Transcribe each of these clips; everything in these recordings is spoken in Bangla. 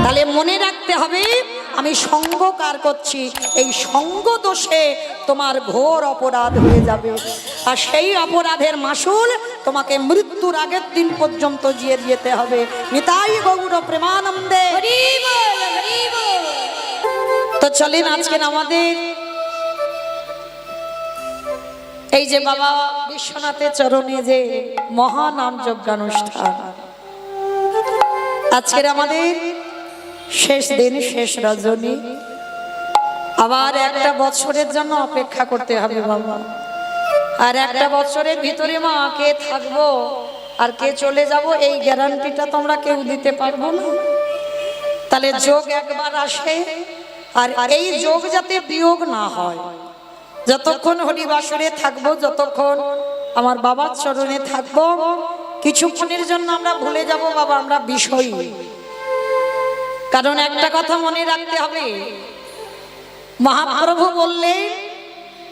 তাহলে মনে রাখতে হবে আমি সঙ্গ কার করছি, এই সঙ্গ দোষে তোমার ঘোর অপরাধ হয়ে যাবে। আর সেই অপরাধের মাসুল তোমাকে মৃত্যুর আগের দিন পর্যন্ত জিয়ে যেতে হবে। নিতাই গৌর প্রেমানন্দে। তো চলেন আজকে আমাদের এই যে বাবা বিশ্বনাথের চরণে যে মহানাম যজ্ঞানুষ্ঠান, আজকের আমাদের শেষ দিন, শেষ রজনী। আবার একটা বছরের জন্য অপেক্ষা করতে হবে বাবা। আর একটা বছরের ভিতরে মা কে থাকবো আর কে চলে যাব এই গ্যারান্টিটা তোমরা কেউ দিতে পারবো না। তাহলে যোগ একবার আসে, আর এই যোগ যাতে বিয়োগ না হয়। যতক্ষণ হরিবাসরে থাকবো, যতক্ষণ আমার বাবার চরণে থাকবো, কিছুক্ষণের জন্য আমরা ভুলে যাব বাবা আমরা বিষয়ী। কারণ একটা কথা মনে রাখতে হবে, মহাপ্রভু বললে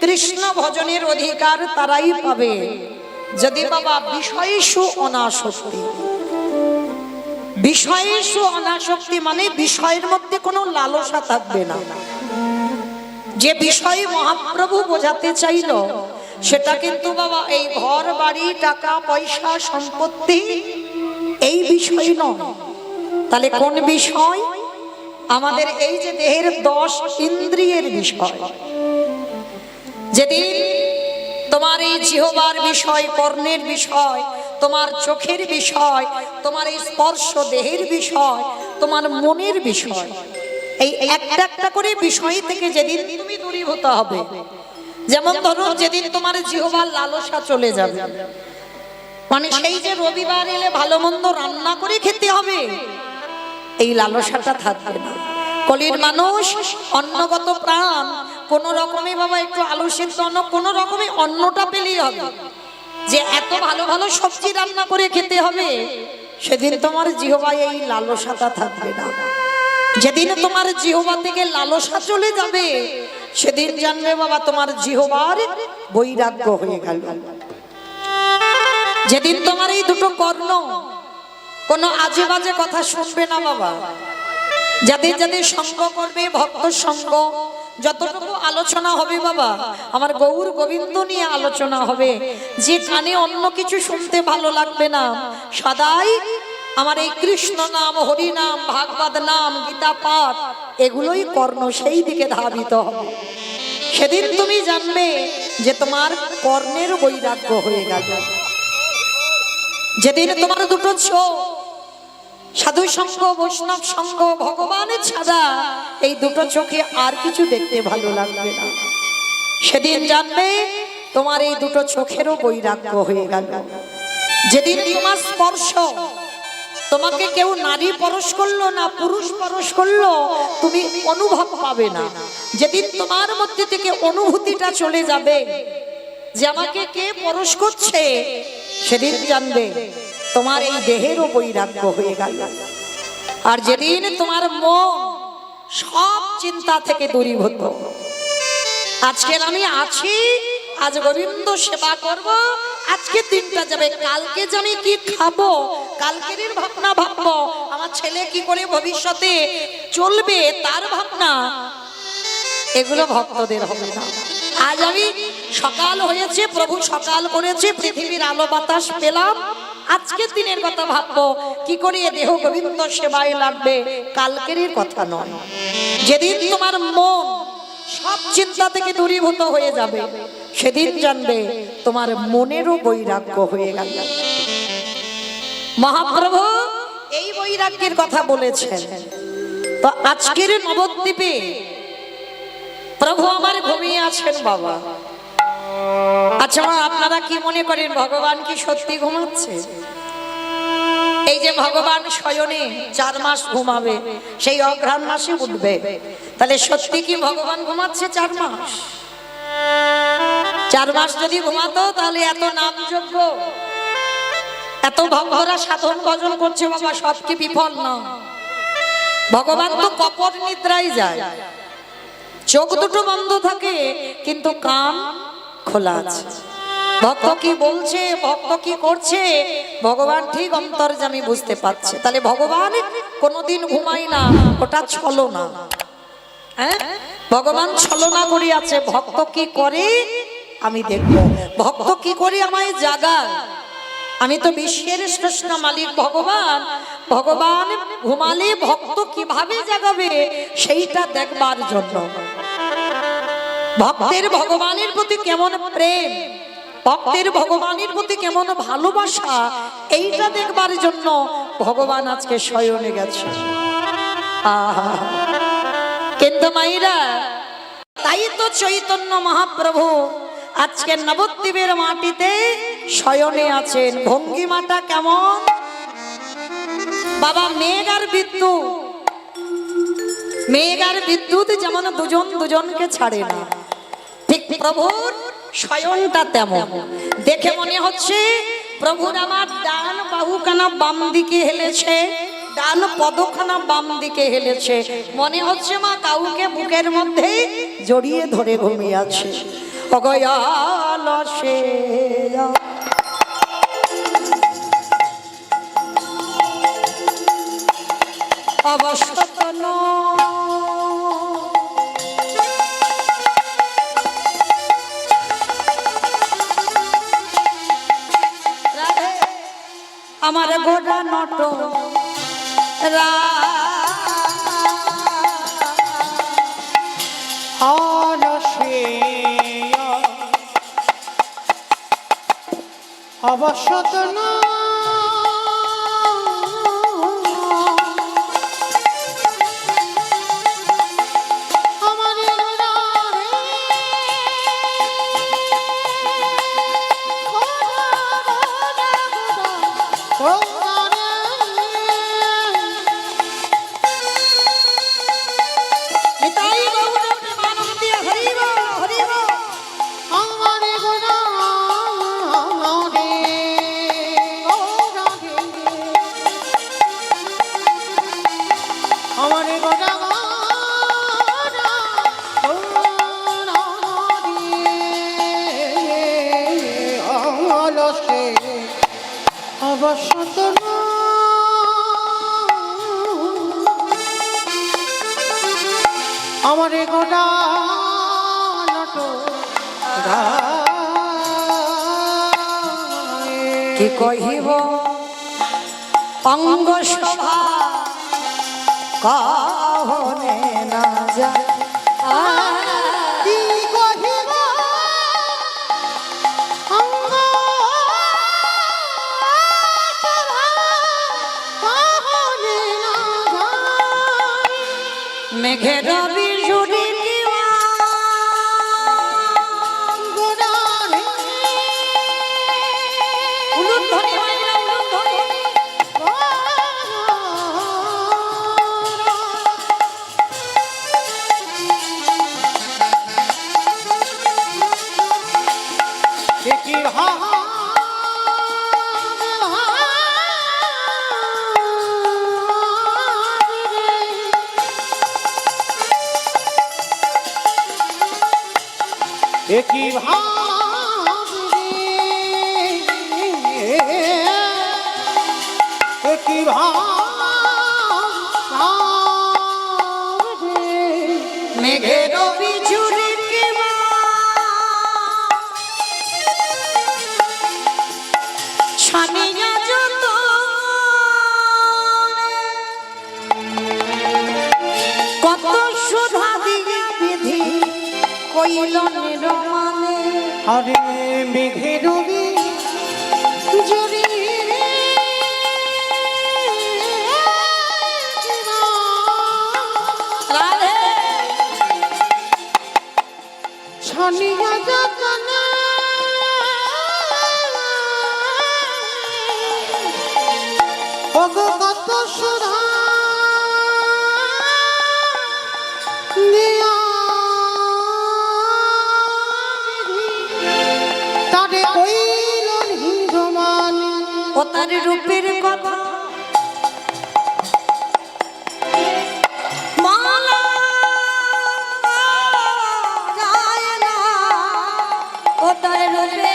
কৃষ্ণ ভজনের অধিকার তারাই পাবে যদি বাবা বিষয়েষু অনাসক্তি। বিষয়েষু অনাসক্তি মানে বিষয়ের মধ্যে কোনো লালসা থাকবে না। যে বিষয়ে মহাপ্রভু বোঝাতে চাইল সেটা কিন্তু বাবা এই ঘর বাড়ি টাকা পয়সা সম্পত্তি এই বিষয় নয়। তাহলে কোন বিষয়? আমাদের এই যে দেহের 10 ইন্দ্রিয়ের বিষয়। যেদিন তোমার এই জিহ্বার বিষয়, কর্ণের বিষয়, তোমার চোখের বিষয়, তোমার এই স্পর্শ দেহের বিষয়, তোমার মনের বিষয়, এই একটা একটা করে বিষয় থেকে যেদিন তুমি দূরীভূত হবে, যেমন ধরো যেদিন তোমার জিহ্বার লালসা চলে যাবে, মানে সেই যে রবিবার এলে ভালো মন্দ রান্না করে খেতে হবে, এই লালসাটা থাকবে না। কলির মানুষ অন্নগত প্রাণ, কোন রকমে বাবা একটু আলু সিদ্ধ অন্ন, কোন রকমে অন্নটা পেলেই হবে। যে এত ভালো ভালো সবজি রান্না করে খেতে হবে, সেদিন তোমার জিহ্বায় এই লালসাটা থাকবে না। যেদিন তোমার জিহ্বা থেকে লালসা চলে যাবে, সেদিন জানবে বাবা তোমার জিহ্বার বৈরাগ্য হয়ে গেল। যেদিন তোমার এই দুটো কর্ণ কোনো আজে বাজে কথা শুনবে না বাবা, যাদের যাদের সঙ্গ করবে, ভক্ত সঙ্গ, যতটুকু আলোচনা হবে বাবা আমার গৌর গোবিন্দ নিয়ে আলোচনা হবে। যে কানে অন্য কিছু শুনতে ভালো লাগবে না, সদাই আমার এই কৃষ্ণ নাম, হরি নাম, ভাগবত নাম, গীতা পাঠ, এগুলোই কর্ণ সেই দিকে ধাবিত হবে। সেদিন তুমি জানবে যে তোমার কর্ণের বৈরাগ্য হয়ে গেল। যেদিন তোমার দুটো চোখ সাধু সঙ্গ, বৈষ্ণব সঙ্গ, ভগবানের ছাড়া এই দুটো চোখে আর কিছু দেখতে ভালো লাগবে না, সেদিন জানবে তোমার এই দুটো চোখেরও বৈরাগ্য হয়ে গেল। যেদিন তোমার স্পর্শ, তোমাকে কেউ নারী পরশ করলো না পুরুষ পরশ করলো, তুমি অনুভব পাবে না। যেদিন তোমার মধ্যে থেকে অনুভূতিটা চলে যাবে যে আমাকে কে পরশ করছে, সেদিন জানবে তোমার এই দেহেরও বৈরাগ্য হয়ে গেল। আর যেদিন তোমার মন সব চিন্তা থেকে দূরীভূত, আজকের আমি আছি, আজ গোবিন্দ সেবা করব, আজকে দিনটা যাবে, কালকে যে আমি কি খাবো, কালকের ভাবনা ভাববো, আমার ছেলে কি করে ভবিষ্যতে চলবে তার ভাবনা, এগুলো ভক্তদের হবে না। আজ আমি সকাল হয়েছে, প্রভু সকাল করেছে, পৃথিবীর আলো বাতাস পেলাম, আজকের দিনের কথা ভাববো, কি করে দেহ গোবিন্দ সেবায় লাগবে, কালকের কথা নয়। যেদিন তোমার মন সব চিন্তা থেকে দূরীভূত হয়ে যাবে, সেদিন জানবে তোমার মনেরও বৈরাগ্য হয়ে গেল। মহাপ্রভু এই বৈরাগ্যের কথা বলেছেন। তো আজকের নবদ্বীপে প্রভু আমার ঘুমিয়ে আছেন বাবা। আচ্ছা আপনারা কি মনে করেন ভগবান কি সত্যি ঘুমাচ্ছে? এই যে ভগবান শয়নে 4 মাস ঘুমাবে, সেই অঘ্রাণ মাসে উঠবে, তাহলে সত্যি কি ভগবান ঘুমাচ্ছে 4 মাস? 4 মাস যদি ঘুমাতো তাহলে এত নাম যজ্ঞ, এত ভক্তরা সাধন ভজন করছে বাবা, সব কি বিফল না? ভগবান তো কপট নিদ্রায় যায়, চোখ দুটো বন্ধ থাকে কিন্তু কান খোলা আছে। ভক্ত কি বলছে, ভক্ত কি করছে, ভগবান ঠিক অন্তর্যামী বুঝতে পারছে। তাহলে ভগবান কোনোদিন ঘুমায় না, ওটা ছলনা। হ্যাঁ, ভগবান ছলনা করিয়াছে। ভক্ত কি করে আমি দেখব, ভক্ত কি করে আমায় জাগায়। আমি তো বিশ্বের শ্রেষ্ঠ মালিক ভগবান, ভগবান ঘুমালে ভক্ত কিভাবে জাগাবে সেইটা দেখবার জন্য। ভক্তের ভগবানের প্রতি কেমন প্রেম, ভক্তের ভগবানের প্রতি কেমন ভালোবাসা, এইটা দেখবার জন্য ভগবান আজকে শয়নে গেছে। কিন্তু মাইরা, তাই তো চৈতন্য মহাপ্রভু আজকে নবদ্বীপের মাটিতে শয়নে আছেন। ভঙ্গিমাটা কেমন বাবা, মেঘ আর বিদ্যুৎ, মেঘ আর বিদ্যুৎ যেমন দুজন দুজনকে ছাড়ে না, ঠিক প্রভুর শয়নটা তেমন। দেখে মনে হচ্ছে প্রভুর আমার ডান বাহুখানা বাম দিকে হেলেছে, ডান পদখানা বাম দিকে হেলেছে। মনে হচ্ছে মা কাউকে বুকের মধ্যে জড়িয়ে ধরে ঘুমিয়ে আছে। অগয়াল সে অবসতন আমার গোড়া নট অবসতন আমার গোটা কি কহিব অঙ্গ শোভা কাহনে না যায়। মেঘের বিজুরি একই ভাবে একই ভাবে মেঘের বিজুরি ছানিয়া যত কত সুধা দিয়া বিধি কইল নিরমানে। আরে মেঘের বিজুরি ছানিয়া যতনা ওগো কত সুধা দিয়া তারে কইল হিন্দমান ও তার রূপের কথা মালা যায় না, ও তার রূপে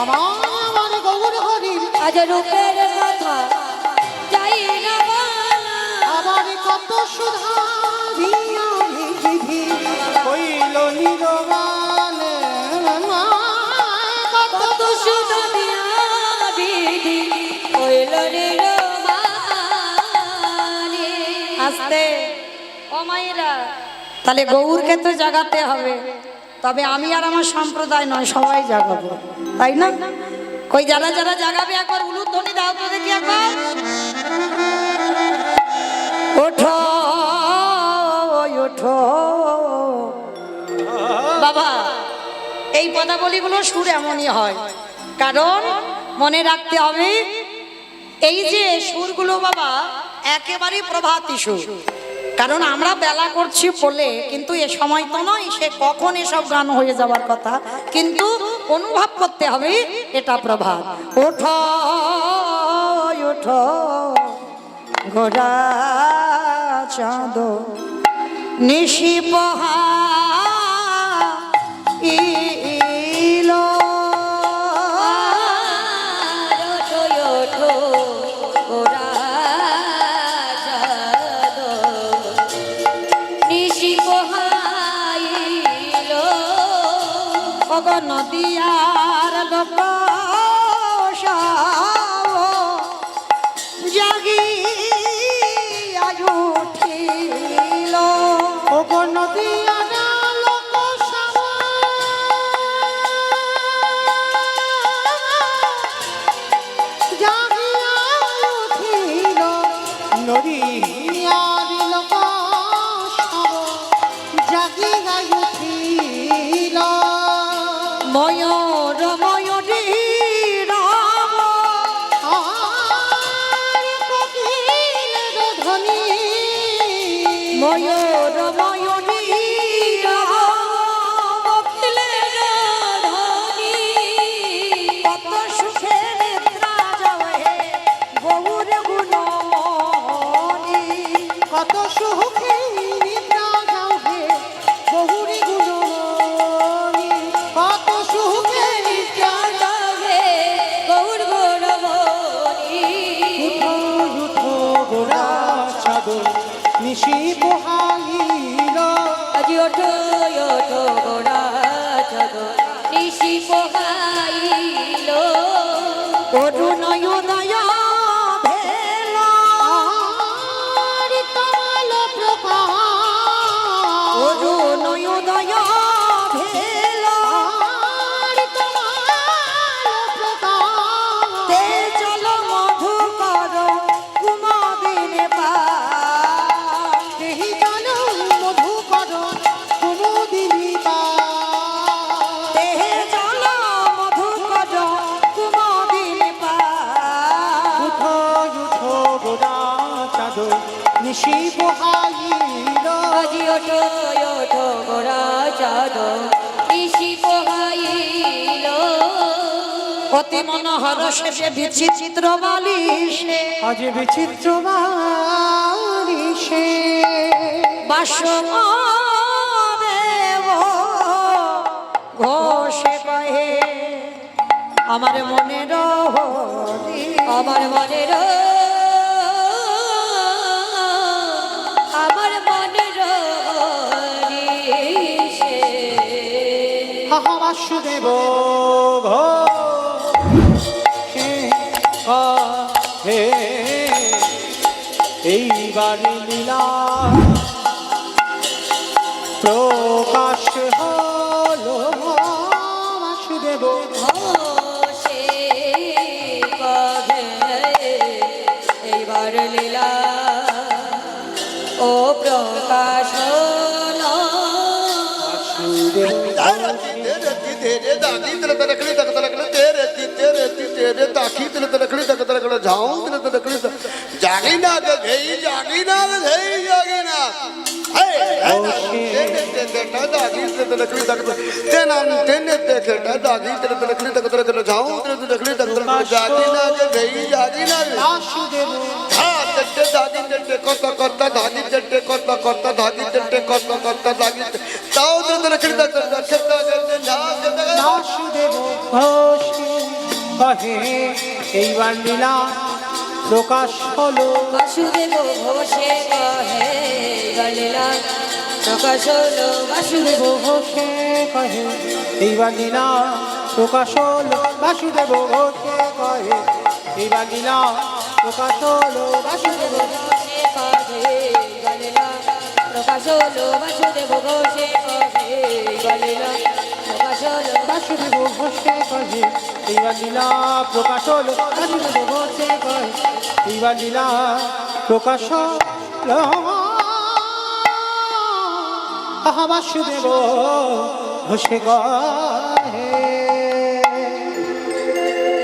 আমার গৌর হরি আজ রূপের কথা যাই না বলা। আমার কত সুধা ভিয়া ভিধি হইল নিরমান কত সুধা দিয়া বিধি হইল নিরমানে। আস্তে ও মায়েরা, তাহলে গৌরকে তো জাগাতে হবে, তবে আমি আর আমার সম্প্রদায় নয়, সবাই জাগাবো, তাই না? কই যারা যারা জাগাবে একবার উলুধ্বনি দাও তো দেখি একবার। ওঠো ওঠো বাবা, এই পদাবলীগুলো সুর এমনই হয়, কারণ মনে রাখতে হবে এই যে সুরগুলো বাবা একেবারে প্রভাতী সুর। কারণ আমরা বেলা করছি বলে, কিন্তু এ সময় তো নয়, সে কখন এসব গান হয়ে যাওয়ার কথা, কিন্তু অনুভব করতে হবে এটা প্রভাত। ওঠো ওঠো ঘোড়া চাঁদ নিশি পোহা ইলো। ওঠো ওঠো ঘোড়া চাঁদ নিশি পোহাইলো। ওগো নদিয়ার লোক জাগি উঠিল। ওগো নদিয়ার লোক জাগিয়া উঠিল নদিয়ার লোক জাগিয়া উঠিল। ময়ূর ময়ূরী রাম আর কোকিলের ধ্বনি ময়ূর ময়ূরী রাম কোকিলের ধ্বনি। কত সুখে নিদ্রা যাওয়ে গৌর গুণমণি। কত সুখে নিদ্রা যাও হে বহুরি গুণমণি। কত সুখে নিদ্রা যাওয়ে গৌর গুণমণি। উঠো উঠো গোরা চাদর নিশি পোহাইল। আজি ওঠো ওঠো গোড়া চাঁদ নিশি পোহাইল। অরুণয় উদয় ভেল আর কমল প্রকাশ অরুণয় উদয় ভেল আর কমল প্রকাশ তে চল মধু কর কুমদিনে পা। দেহি জানো মধুকর কুমুদিনী পা। দেহে জল মধু কর কুমদিনে পা। উঠো উঠো গোরা চাদর নিশি পোহাইল। আজি ওঠো ওঠো গোড়া চাঁদ নিশি পোহাইল। অতি মনোহর শেষে বিচিত্র বালিশে আজ বিচিত্র বারিশে বাসদেব ঘোষে কহে আমার মনের হরি। আমার মনের আমার মনের হরিষে। হাহা বাসুদেব হে এইবার লীলা প্রকাশ হলো বাসুদেব। ঘোষে কহে এইবার লীলা ও প্রকাশ হলো। বাসুদেব तेरे दादी तेरे तरकड़ी तक तरकड़ी तेरे ताकी तेरे तरकड़ी तक तरकड़ी जाऊं तेरे तरकड़ी जागी ना गई जागी ना गई जागी ना तेरे दादी तेरे तरकड़ी तक तेना तेने तेरे दादी तेरे तरकड़ी तक तरकड़ी जाऊं तेरे तरकड़ी तक जागी ना गई जागी ना বাসুদেব हाँ तेरे दादी तेरे कोता कोता दादी तेरे कोता कोता दादी तेरे कोता कोता दादी ताऊ तेरे तरकड़ी तक तरकड़ी বাসুদেব ঘোষ কহে এইবার লীলা প্রকাশ হলো। বাসুদেব ঘোষে কহে এইবার লীলা প্রকাশ হলো। বাসুদেব ঘোষে কহে এইবার লীলা প্রকাশ হলো। বাসুদেব ঘোষে কহে এইবার লীলা প্রকাশ হলো। বাসুদেব ঘোষে কহে এইবার লীলা প্রকাশ হলো। বাসুদেব ঘোষে কহে এইবার লীলা প্রকাশ হলো। বাসুদেব ঘোষে কহে এইবার লীলা প্রকাশ হলো। বাসুদেব ঘোষে কহে এইবার লীলা প্রকাশ হলো। আহা বাসুদেব ঘোষে কহে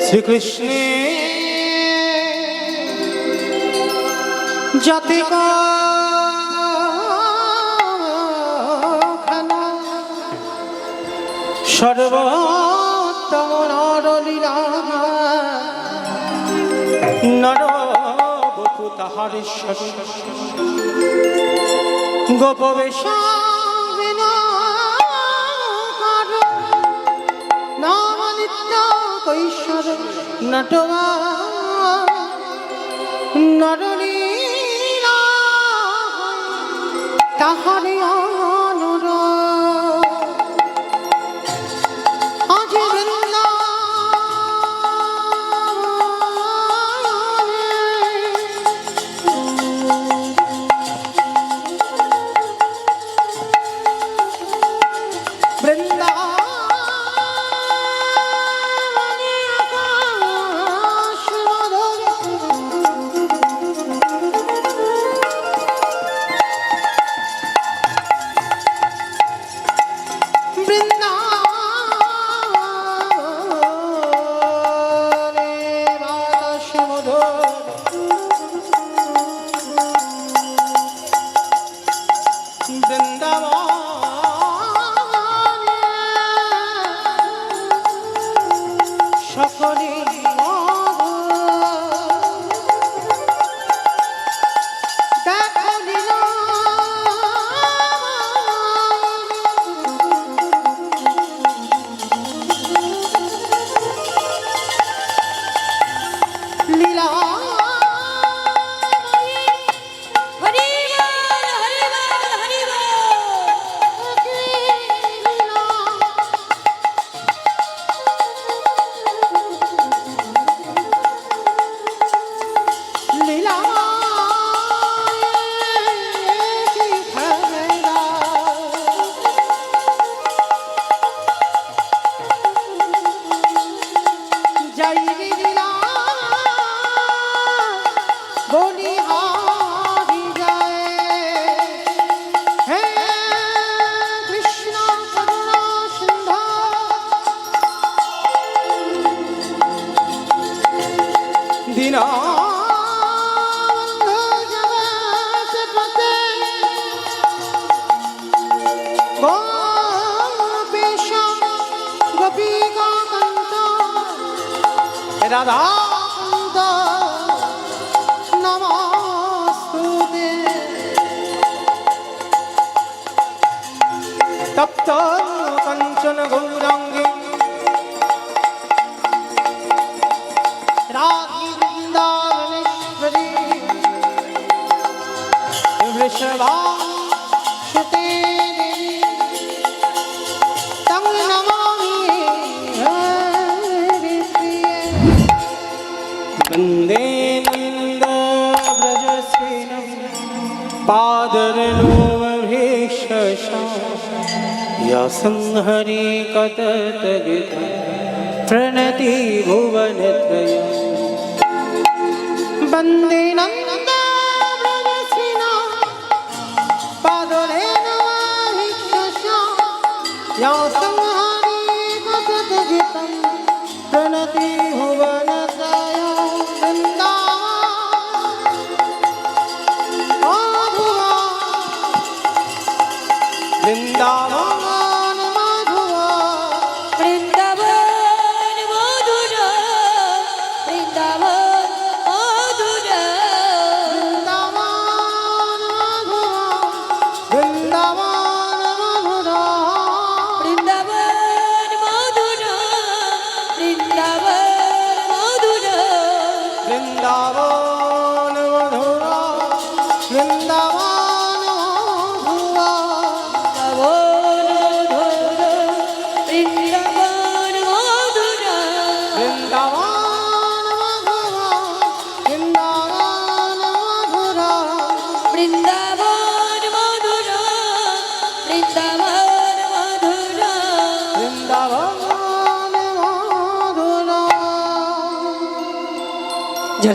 শ্রীকৃষ্ণে যাতে সর্বোত্তম নরলীলা নরবপু তাহার গোপবেশ নাম নিত্য কৈশোর নটবা নরলীলা তাহারে অনুর আজ সকলে লীলা রাধা নমস্তুতে তপ্ত কাঞ্চন গৌরাঙ্গে রাধি বৃন্দাবনেশ্বরী বৃষভা সুতে তং নমামি वन्दे नन्दव्रजसेनं पादरनोमभीषशा या संहरे कततगितं प्रणति भुवनत्रयम् वन्दे नन्दव्रजसेनं पादरनोमभीषशा या संहरे कततगितं प्रणति भुवनत्रयम् वृंदावन मधुआ বৃন্দাবন মধুর বৃন্দাবন মধুর वृंदावन मधुआ বৃন্দাবন মধুর বৃন্দাবন বৃন্দাবন মধুরা বৃন্দাবন মধুরা বৃন্দাবন মধুরা বৃন্দাবন মধুরা বৃন্দাবন মধুরা বৃন্দাবন মধুরা বৃন্দাবন মধুরা বৃন্দাবন মধুরা।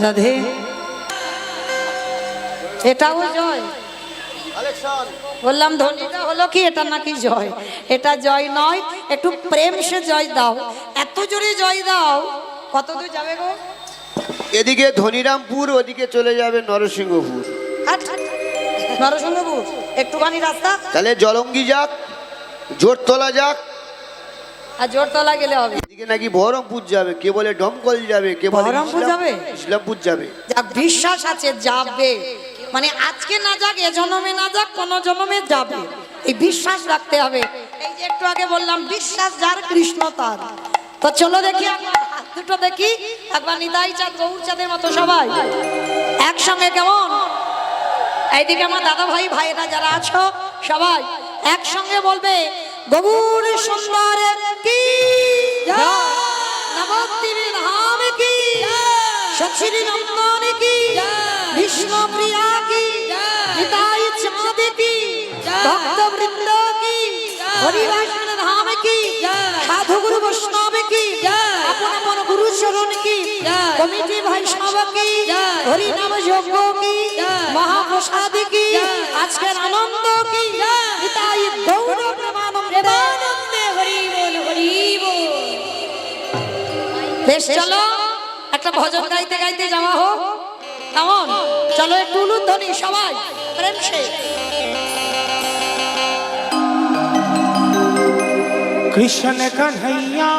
রাধে এটাও জয় বললাম ধনীটা হলো কি এটা নাকি জয় এটা জয় নয় একটু প্রেম সে জয় দাও এত জোরে জয় দাও কত দূর যাবে গো এদিকে ধনিরামপুর ওদিকে চলে যাবে নরসিংহপুর হাট, নরসিংহপুর একটুখানি রাস্তা তাহলে জলঙ্গি যাক জোরতলা যাক আর জোরতলা গেলে হবে এদিকে নাকি বহরমপুর যাবে কে বলে ডমকল যাবে কে বলে বহরমপুর যাবে? ইসলামপুর যাবে যাক বিশ্বাস আছে যাবে মানে আজকে না যাক এ জন্মে না যাক কোন জন্মে যাবে এই বিশ্বাস রাখতে হবে এই যে একটু আগে বললাম বিশ্বাস যার কৃষ্ণ তার তো চলো দেখি একবার হাত দুটো দেখি একবার নিতাই চাঁদ গৌর চাঁদের মতো সবাই একসঙ্গে কেমন এইদিকে আমার দাদা ভাই ভাইরা যারা আছো সবাই একসঙ্গে বলবে গৌর সুন্দরের কি জয়, নবদ্বীপ ধাম কি সচিরি নন্দন কি বিষ্ণু প্রিয়া কি নিতাই চাঁদ কি ভক্ত বৃন্দ কি হরিবাসন ধাম কি সাধু গুরু বৈষ্ণব কি আপন আপন গুরু চরণ কি কমিটি বৈষ্ণব কি হরি নাম যজ্ঞ কি মহাপ্রসাদ কি আজকের আনন্দ কি নিতাই গৌর প্রেমানন্দে হরি বল হরি বল বেশ চলো একটা ভজন গাইতে গাইতে যাওয়া হোক কেমন চলো একটু উলুধ্বনি সবাই প্রেম সে कृष्ण कन्हैया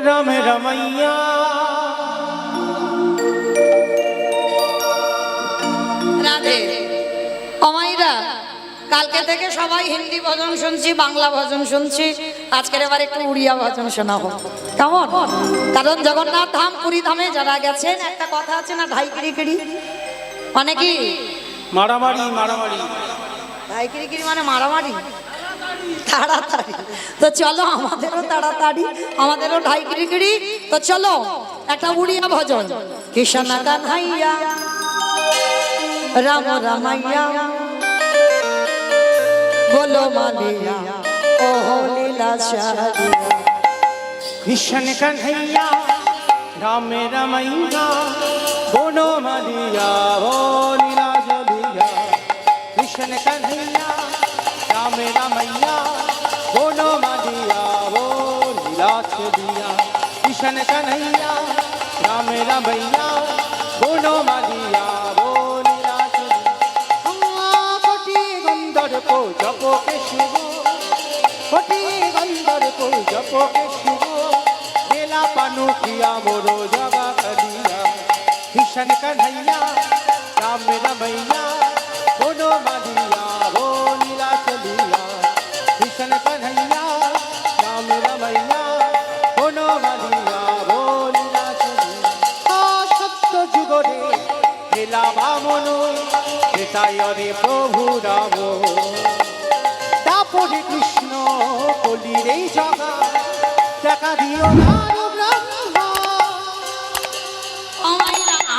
राम रमैया রাধে অমাইরা কালকে থেকে সবাই হিন্দি ভজন শুনছি বাংলা ভজন শুনছি আজকের এবার একটু উড়িয়া ভজন শোনা হোক কেমন কারণ জগন্নাথ ধাম পুরী ধামে যারা গেছেন একটা কথা আছে না ঢাই কিড়ি মানে কি মারামারি মারামারি ঢাই কিড়ি মানে মারামারি তাড়াতাড়ি তো চলো আমাদেরও তাড়াতাড়ি আমাদেরও ঢাই কিড়ি তো চলো একটা উড়িয়া ভজন কৃষ্ণ কানহাইয়া রাম রামাইয়া बोलो मालिया ओहो लीला शादी कृष्ण कन्हैया राम रमैया बोलो मलिया ओ लीला जलिया कृष्ण कन्हैया राम रमैया बोलो मलिया ओ लीला चलिया कृष्ण कन्हैया राम रमैया बोलो मलिया ओ लीला चलिया कोटि गंधर को जपो के शिव कोटि गंधर को जपो के शिव बेला पानु किया मोरो जगा करिया कृष्ण कन्हैया राम रमैया बोलो मलिया ओ लीला चलिया कृष्ण कन्हैया राम रमैया बोलो मलिया ओ लीला चलिया सत्य जुग रे लीला बामनो এটাই রে প্রভু রাম তাপরে কৃষ্ণ কলির এই জগা দেখা দিও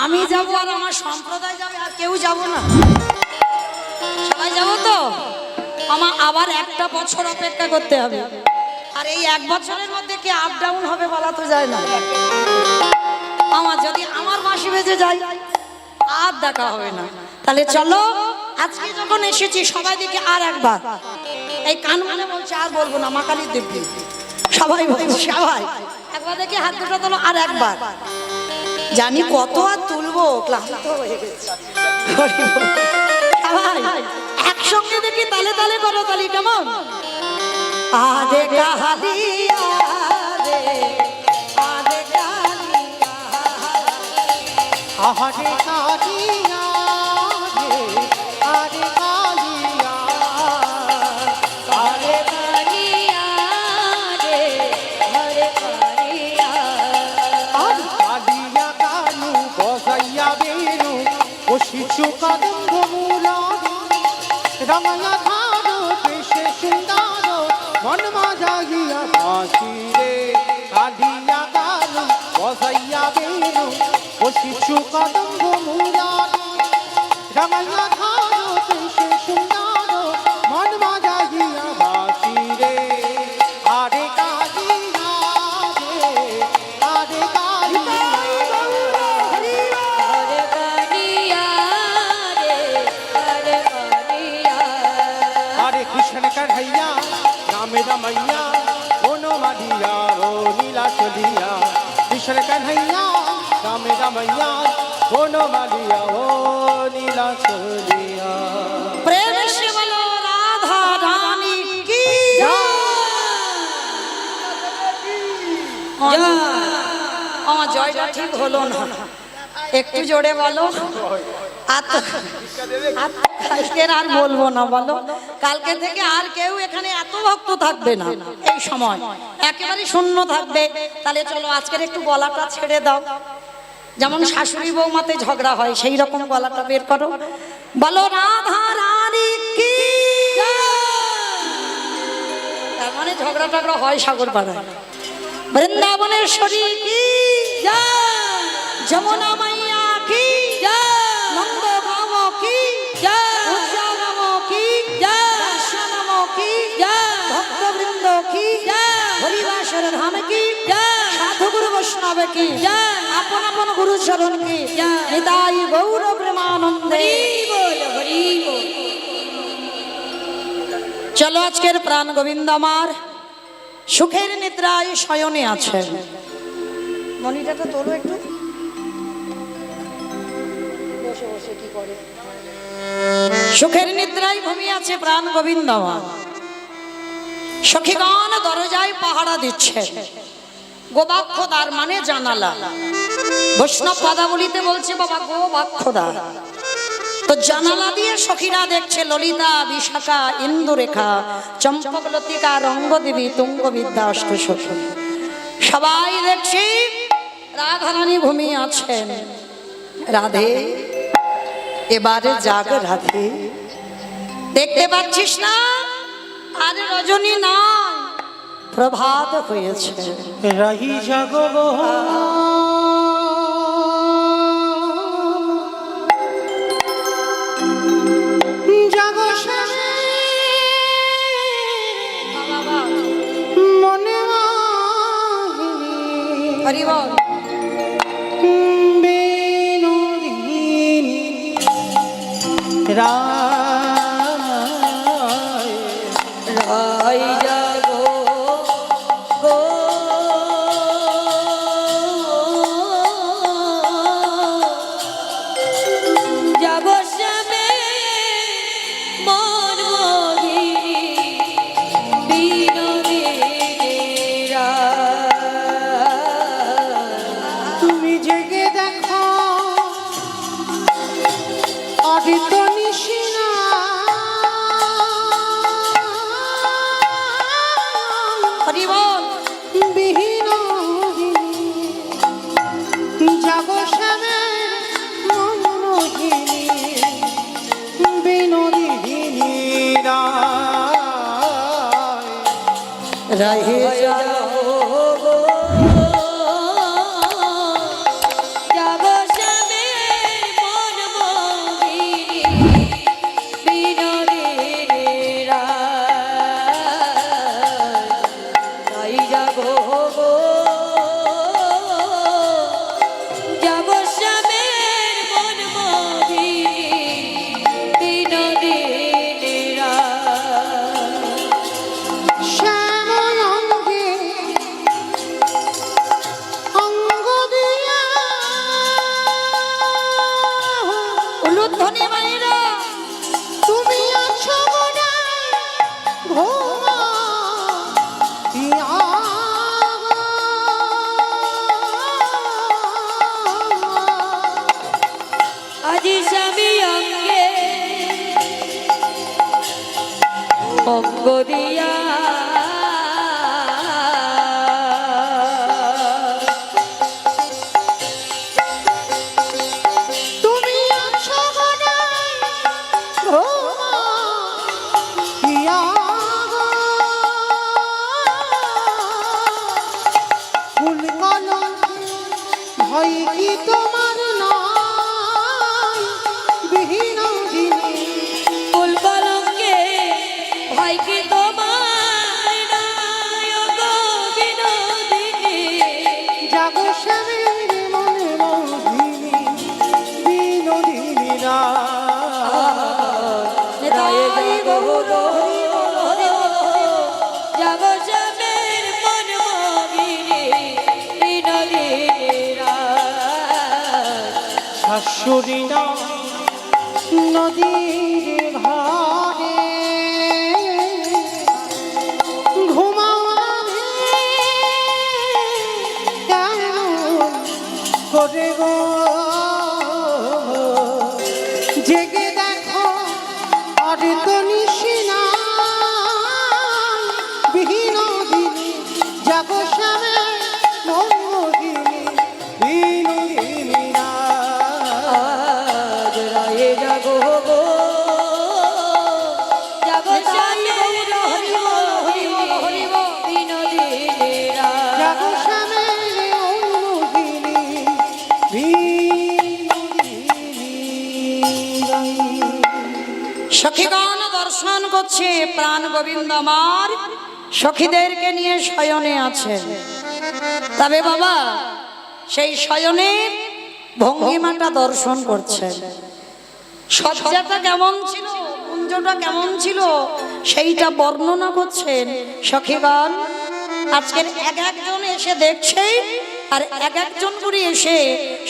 আমি যাবো আর আমার সম্প্রদায় যাবে আর কেউ যাবো না সবাই যাবো তো আমার আবার একটা বছর অপেক্ষা করতে হবে আর এই এক বছরের মধ্যে কি আপ ডাউন হবে বলা তো যায় না আমার যদি আমার মাসি বেজে যায় আর দেখা হবে না তাহলে চলো আজকে যখন এসেছি সবাই দেখি আর একবার এই কান মানে বলছে আর বলবো না মা কালীর দেবী সবাই বলছে সবাই একবার দেখি হাত দুটো তোলো আর একবার জানি কত আর তুলবো ক্লান্ত হয়ে গেছে সবাই একসঙ্গে দেখি তালে তালে করো তালি কেমন আদে কাহালিয়া রে আদে কাহালিয়া আহারে কালিয়া রে আরে কালিয়া আরে কালিয়া রে আরে কালিয়া আর বসু কদম্ব মূলাদি রময়া ধার বেশে সুন্দর মন মাজাগিয়া বাঁশি রে কালিয়া গান বসাইয়া বেনু বসিছু কদম্ব মূলাদি রময়া ধার বেশে সুন্দর মন মাজাগিয়া বাঁশি রে আরে কালিয়া রে আরে কালিয়া হরে কানিয়া রে হরে কানিয়া हरे कृष्ण कन्हैया राम रमैया बोनो माधिया ओ नीला चलिया कृष्ण कन्हैया राम रमैया बोनो माधिया ओ नीला चलिया প্রেম সে বলো রাধা রানী কি আমার জয়টা ঠিক হলো না, একটু জোরে বলো। আজকের আর বলবো না, বলো কালকে থেকে আর কেউ এখানে এত ভক্ত থাকবে না, এই সময় একেবারে শূন্য থাকবে। তাহলে চলো আজকের একটু গলাটা ছেড়ে দাও, যেমন শাশুড়ি বৌমাতে ঝগড়া হয় সেই রকম গলাটা বের করো, বলো রাধা রানী কি। তার মানে ঝগড়া টগড়া হয় সাগর পাড়ায়। বৃন্দাবনেশ্বরী কি, যমুনা মাইয়া কি, নন্দ গাঁও কি, উজ্জয়নম কি, দর্শনম কি, ভক্তবৃন্দ কি, হরিবাসর ধাম কি, সাধু গুরু বৈষ্ণব কি, আপন আপন গুরু চরণ কি, নিতাই গৌর প্রেমানন্দে। চলো আজকের প্রাণ গোবিন্দ আমার সুখের নিদ্রায় শয়নে আছেন। মনিটাটা তোলো একটু, বসে বসে কি করে, সুখের নিদ্রায় ঘুমিয়ে আছে প্রাণ গোবিন্দ আমার। সখীগণ দরজায় পাহারা দিচ্ছে। গোবাক্ষদার মানে জানালা, বৈষ্ণব পদাবলিতে বলছে বাবা গোবাক্ষদার। তো জানালা দিয়ে সখীরা দেখছে ললিতা, বিশাখা, ইন্দুরেখা, চম্পকলতিকা, রঙ্গদেবী, তুঙ্গবিদ্যা, অষ্টসখী সবাই দেখছি রাধারানী ঘুমিয়ে আছেন। রাধে এবারে জাগ রাধে, দেখতে পাচ্ছিস না আরে রজনী না প্রভাত হয়েছে। रही जगो जगो मने হরি বল। बेनोदिनी রাই জাগো গো, জাগো শ্যামে মন মোহিনী বিনোদিনী তুমি জেগে দেখো অদিত নিশিনা হরি বল। বিহীন যাব শ্যামে মনোহিনী বিনোদিনী রাহে জাগো গো, জাগো শ্যামে মন মোহিনী বিনোদিনী রাই জাগো গো, জাগো শ্যামে মন মোহিনী বিনোদিনী শ্যাময়ঙ্গে অঙ্গ দিয়া উলুধ্বনি মায়েরা তুমি আছো গোড়ায় ঘুমা ভয় কি তোমার নয় বিনোদিনী কুল কলঙ্কে ভয় কি তোমার নাই গো বিনোদিনী। জাগো স্বামীর মনে মোহিনী বিনোদিনী না রায়ে গৌর জগজমের মন মোহিনী বিনোদিনী রায়। শাশুড়ি না নদীর ঘরে ঘুমাওয়াবে কেমন করে গো জেগে দেখো আর তো নিশিনা বিনোদিনী জাগো শ্যামে মোহিনী বিনোদিনী না আজ রায়ে জাগো গো জগজমের হরি বল হরি বল হরি বল বিনোদিনী রায়। জাগো শ্যামে মোহিনী বিনোদিনী সখীগণ দর্শন করছে প্রাণ গোবিন্দ আমার সখীদেরকে নিয়ে শয়নে আছে। তবে বাবা সেই শয়নের ভঙ্গিমাটা দর্শন করছেন, সজ্জাটা কেমন ছিল, কুঞ্জটা কেমন ছিল সেইটা বর্ণনা করছেন সখীগণ। আজকের এক একজন এসে দেখছে আর এক একজন করে এসে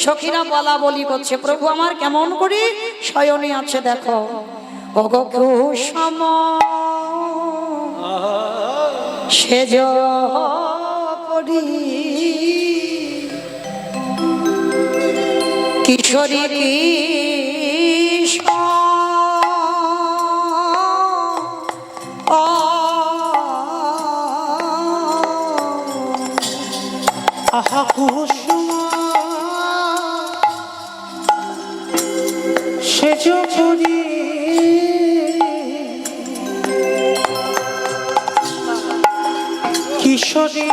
সখীরা বলা বলি করছে, প্রভু আমার কেমন করে শয়নে আছে দেখো। ওগো কুসুম সেজ পরি কিশোরী আহা কুসুম সেজ পরি কিশোরী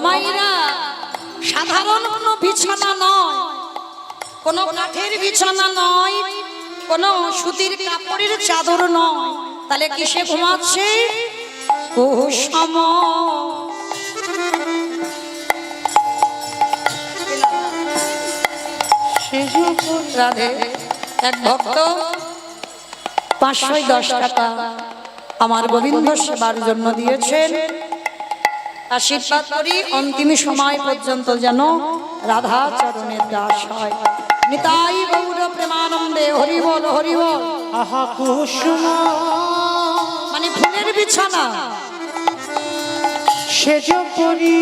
মায়েরা সাধারণ কোনো বিছানা নয়, কোনো কাঠের বিছানা নয়, কোনো সুতির কাপড়ের চাদর নয়, তাহলে কিসে ঘুমাচ্ছে? কুসুম রাধে। এক ভক্ত 510 টাকা আমার গোবিন্দ সেবার জন্য দিয়েছেন। আশীর্বাদ করি অন্তিম সময় পর্যন্ত যেন রাধা চরণের দাস হয়। নিতাই গৌর প্রেমানন্দে হরি বল হরি বল। আহা কুসুম মানে ফুলের বিছানা সেজ পরি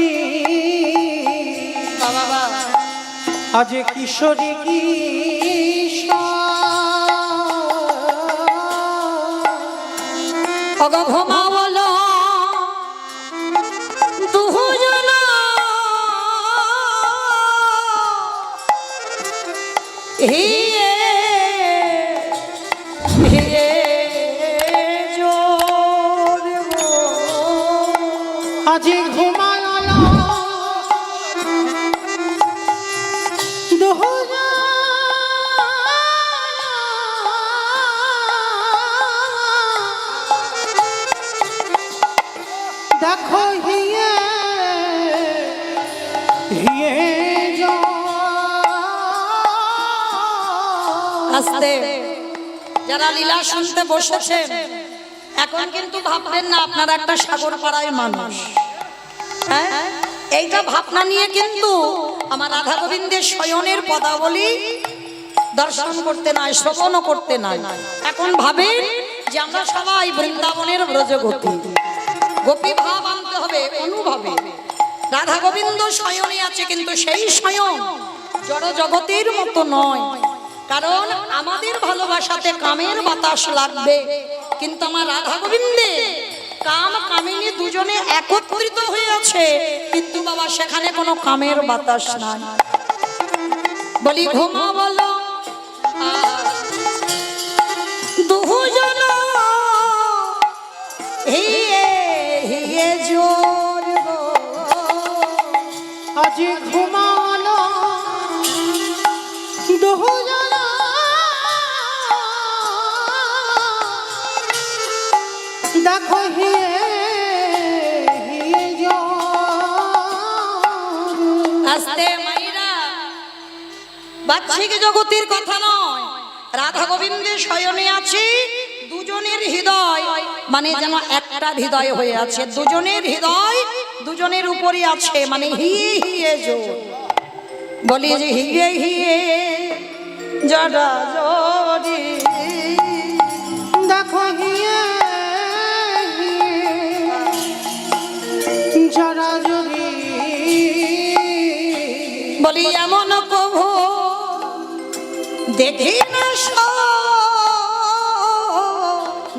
বাবা আজ কিশোরী অগঘমা বলো দুজন হিয়ে হিয়ে জোর আজ ঘুমায় দেখো হিয়ে হিয়ে আস্তে যারা লীলা শুনতে বসেছেন এখন কিন্তু ভাববেন না আপনারা একটা সাগর পাড়ায় মানুষ। হ্যাঁ, এইটা ভাবনা নিয়ে কিন্তু আমার রাধা গোবিন্দের শয়নের পদাবলী দর্শন করতে নাই, শ্রবণও করতে নাই। এখন ভাবেন যে আমরা সবাই বৃন্দাবনের ব্রজগোপী, গোপী ভাব আনতে হবে অনুভবে। রাধা গোবিন্দ শয়নে আছে কিন্তু সেই শয়ন জড় জগতের মতো নয়, কারণ আমাদের ভালোবাসাতে কামের বাতাস লাগবে, কিন্তু আমার রাধা গোবিন্দে কাম কামিনী দুজনে একত্রিত হয়ে আছে, কিন্তু বাবা সেখানে কোনো কামের বাতাস নাই। বলি ঘুমা বলো দুজন দেখো হিয়ে হিয়ে জ্বর। আস্তে মাইরা বাহ্যিক জগতের কথা নয়, রাধা গোবিন্দের শয়নে আছে দুজনের হৃদয়, মানে যেন একটা হৃদয় হয়ে আছে, দুজনের হৃদয় দুজনের উপরে আছে, মানে হিয়ে হিয়ে জো। বলি যে হিয়ে হিয়ে জড়া জড়ি, দেখো হিয়ে হিয়ে জড়া জড়ি। বলি এমন প্রভু দেখি না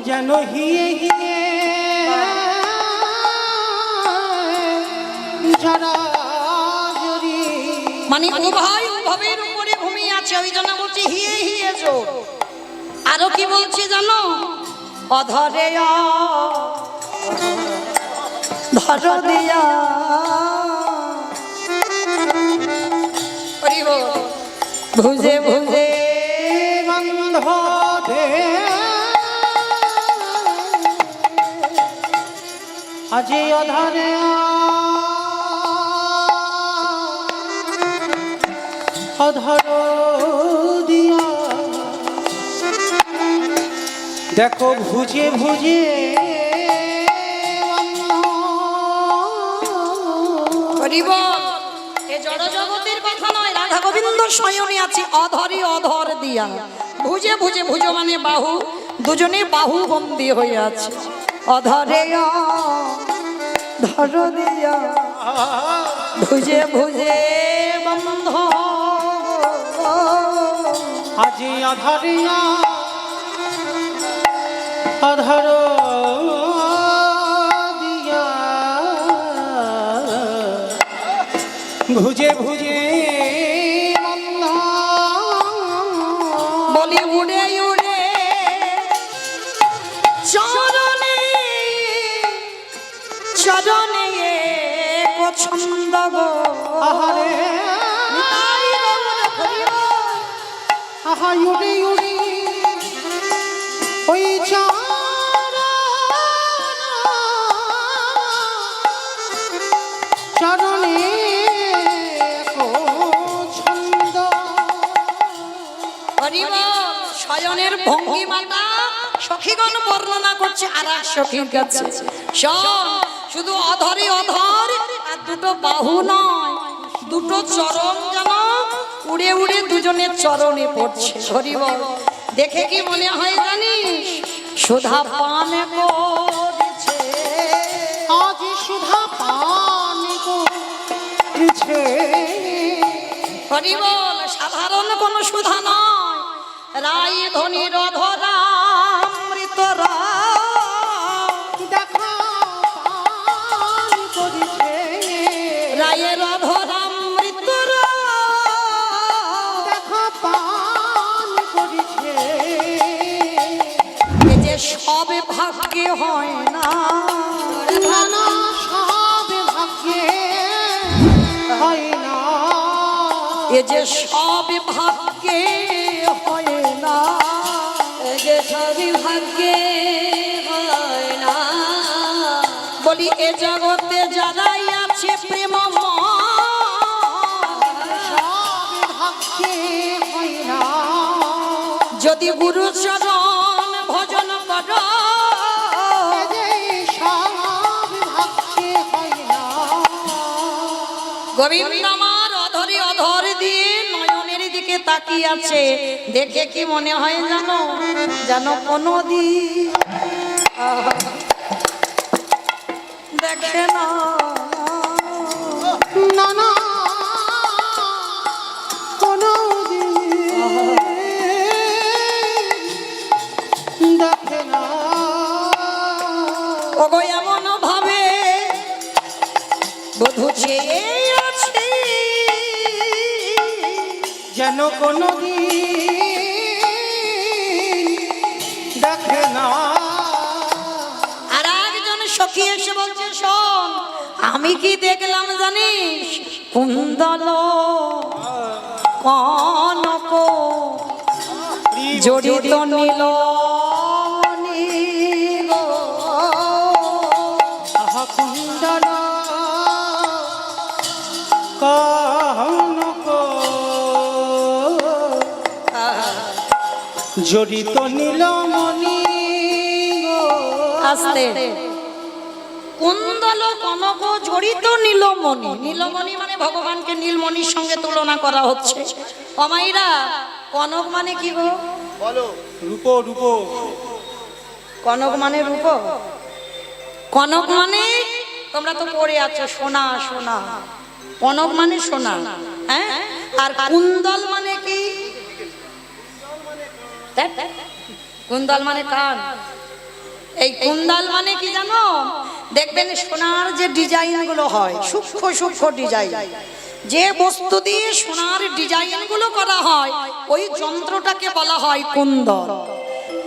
যেন হিয়ে হিয়ে জড়া জড়ি। মানে উভয় উভবের উপরে ঘুমিয়ে আছে, ওই জন্য বলছি হিয়ে হিয়ে জোর। আরো কি বলছি জানো, অধরে ধর দিয়া হরি বল। ভুজে ভুজে বন্ধ দে আজি অধরে অধর দিয়া। দেখো ভুজে ভুজে হরি বল। এ জড় জগতের কথা নয়, রাধা গোবিন্দ শয়নে আছে অধরি অধর দিয়া। ভুজে ভুজে, ভুজ মানে বাহু, দুজনে বাহু বন্দী হয়ে আছে। অধরে ধর দিয়া ভুজে ভুজে বন্ধ আজি অধরিয়া অধর দিয়া। ভুজে ভুজে বলি উড়ে উড়ে চরণে চরণে পছন্দ গো। আহারে নিতাই গৌর হরি বল। আহা উড়ি উড়ি ওই চরণে ছন্দ। হরি বল। শয়নের ভঙ্গিমাটা সখীগণ বর্ণনা করছে আর এক সখীর কাছে। শোন, শুধু অধরে অধর আর দুটো বাহু নয়, দুটো চরণ যেন উড়ে উড়ে দুজনের চরণে পড়ছে। হরি বল। দেখে কি মনে হয় জানিস, সুধা পান করেছে। আজ সুধা পান করছে। হরি বল। সাধারণ কোন সুধা নয়, রাই ধনির অধরামৃত দেখা পান করেছে। রায়ের অধরামৃত দেখা পান করেছে। এ যে সবে ভাগ্যে হয় না, নানা সব ভাগ্যে হয় না। এ যে সব ভাগ্যে হয় না, এ যে সবই ভাগ্যে হয় না। বলি এ জগতে যারাই আছে প্রেমময়, সব ভাগ্যে হয় না। যদি গুরু চরণ ভজন কর, যে সব ভাগ্যে হয় না। গোবিন্দ আমার অধরে অধর দিয়ে নয়নের দিকে তাকিয়ে আছে। দেখে কি মনে হয় জানো, জানো কোনো দিন দেখে না। নানা কোনো দেখে না। ওগো এমন ভাবে বধূ চেয়ে আছে, যেন কোনো দেখে না। আর একজন সখী এসে বলছে, শোন আমি কি দেখলাম জানিস, কুন্দল কনক জড়িত নীল জড়িত নীলমণি গো। আস্তে কুন্দল কনক জড়িত নীলমণি। নীলমণি মানে ভগবানকে নীলমণির সঙ্গে তুলনা করা হচ্ছে। অমাইরা কনক মানে কি গো? বলো। রূপ রূপ কনক মানে রূপ। কনক মানে তোমরা তো পড়ে আছো সোনা সোনা। কনক মানে সোনা, হ্যাঁ। আর কুন্দল মানে কি? কুন্দল মানে কান। এই কুন্দল মানে কি জানো? দেখবেন সোনার যে ডিজাইন গুলো হয়, সূক্ষ্ম সূক্ষ্ম ডিজাইন, যে বস্তু দিয়ে সোনার ডিজাইন গুলো করা হয় ওই যন্ত্রটাকে বলা হয় কুন্দল।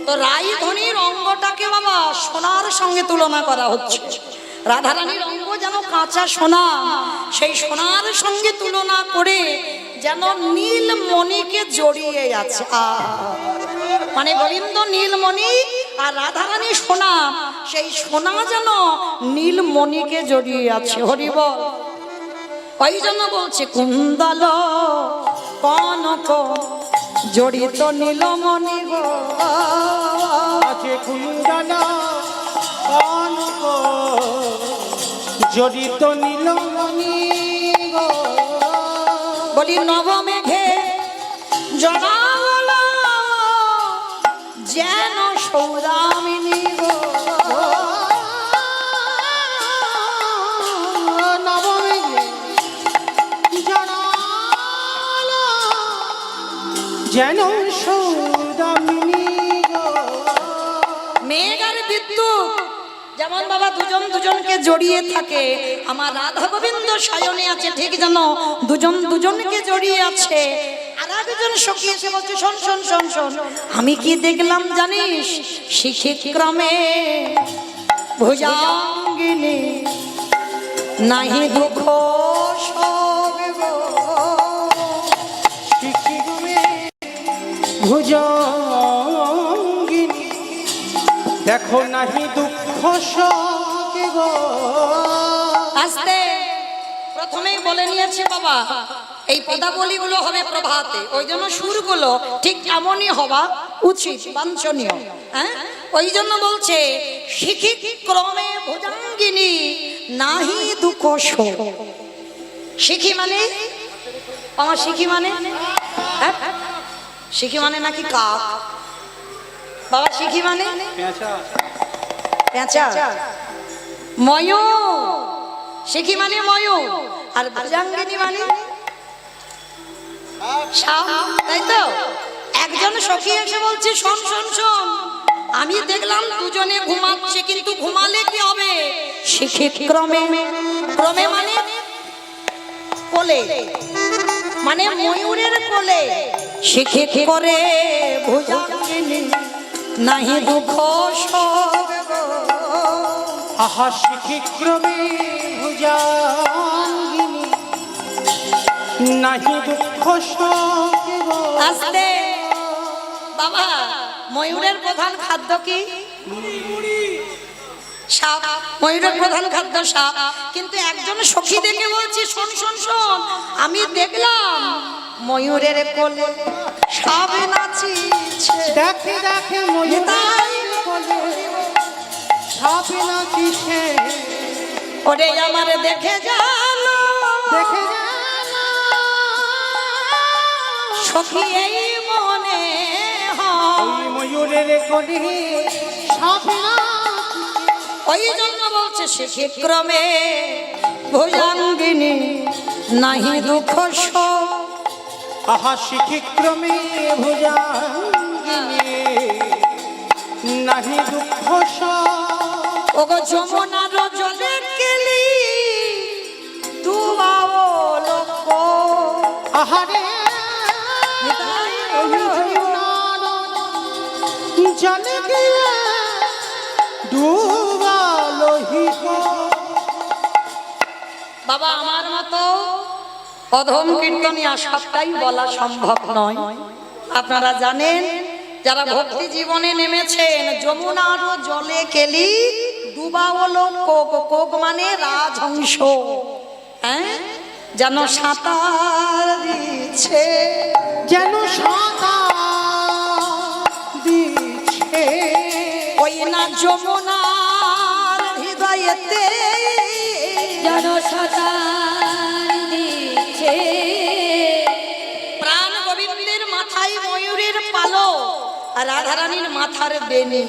তো রাইধনির অঙ্গটাকে বাবা সোনার সঙ্গে তুলনা করা হচ্ছে। রাধারানীর অঙ্গ যেন কাঁচা সোনা, সেই সোনার সঙ্গে তুলনা করে যেন নীলমণিকে জড়িয়ে আছে। মানে গোবিন্দ নীলমণি আর রাধারানী সোনা, সেই সোনা যেন নীলমণিকে জড়িয়ে আছে। হরি বল। ওই জন্য বলছে কুন্দল কনক জড়িত নীলমণি গো। আছে কুন্দল কনক জড়িত নীলমণি গো। বলি নবমেঘে জড়াল যেন সৌদামিনী গো। নবমেঘে জড়াল যেন সৌদামিনী গো। মেঘ আর বিদ্যুৎ যেমন বাবা দুজন দুজনকে জড়িয়ে থাকে, আমার রাধা গোবিন্দ সায়নে আছে ঠিক যেন দুজন দুজনকে জড়িয়ে আছে। আর একজন সখী এসে বলছে শোন শোন শোন শোন, আমি কি দেখলাম জানিস? শিক্ষিত ক্রমে ভুজাঙ্গিনী নাহি দুঃখ সবে গো। ভুজঙ্গিনী দেখো নাহি দুঃখ সকে গো। আস্তে প্রথমেই বলে নিয়েছি বাবা, এই পদাবলীগুলো হবে প্রভাতে, ওই জন্য সুরগুলো ঠিক এমনই হওয়া উচিত, বাঞ্ছনীয়। হ্যাঁ, ওই জন্য বলছে শিখিত ক্রমে ভুজাঙ্গিনী নাহি দুঃখ শোক। শিখি মানে আমার শিখি মানে হ্যাঁ? শিখি মানে নাকি কাক? বাবা শিখি মানে পেঁচা। ময়ূর। শিখি মানে ময়ূর। আর ভুজাঙ্গিনী মানে সাপ, তাই তো? একজন সখী এসে বলছে শোন শোন শোন, আমি দেখলাম দুজনে ঘুমাচ্ছে, কিন্তু ঘুমালে কি হবে? শিখিত ক্রমে। ক্রমে মানে কোলে, মানে ময়ূরের কোলে শিখিত করে ভুজাঙ্গিনী নাহি দুঃখ সবে গো। আহা শিখি ক্রমে ভুজাঙ্গিনী নাহি দুঃখ সকে গো। আস্তে বাবা, ময়ূরের প্রধান খাদ্য কি? সাপ। ময়ূরের প্রধান খাদ্য সাপ। কিন্তু একজন সখী দেখে বলছি শোন শোন শোন, আমি দেখলাম ময়ূরের কোলে সাপ নাচিছে। দেখে দেখে ময়ূরের কোলে সাপ নাচিছে। ওরে আমার দেখে জানো, দেখে জানো সখী এই মনে হয়। ওই ময়ূরের কোলে সাপ ওই জন্য বলছে শিখিত ক্রমে ভুজাঙ্গিনী নাহি দুঃখ শোক। আহা শিখি ক্রমে ভুজাঙ্গিনী নাহি দুঃখ সকে। ওগো যমুনার জলে কেলি দুবাও লোক। আহারে জলে গিয়ে ডুবালো হিকো। বাবা আমার মতো অধম কীর্তনিয়া সবটাই বলা সম্ভব নয়। আপনারা জানেন যারা ভক্তি জীবনে নেমেছেন, যমুনার জলে কেলি ডুবাও লোক। কোক মানে রাজহংস, হ্যাঁ, যেন সাঁতার দিচ্ছে। যেন সাঁতার না যমুনার হৃদয়েতে জনসাধারণ দিচ্ছে প্রাণ গোবিন্দের মাথায় ময়ূরের পালক আর রাধারানীর মাথার বেনি,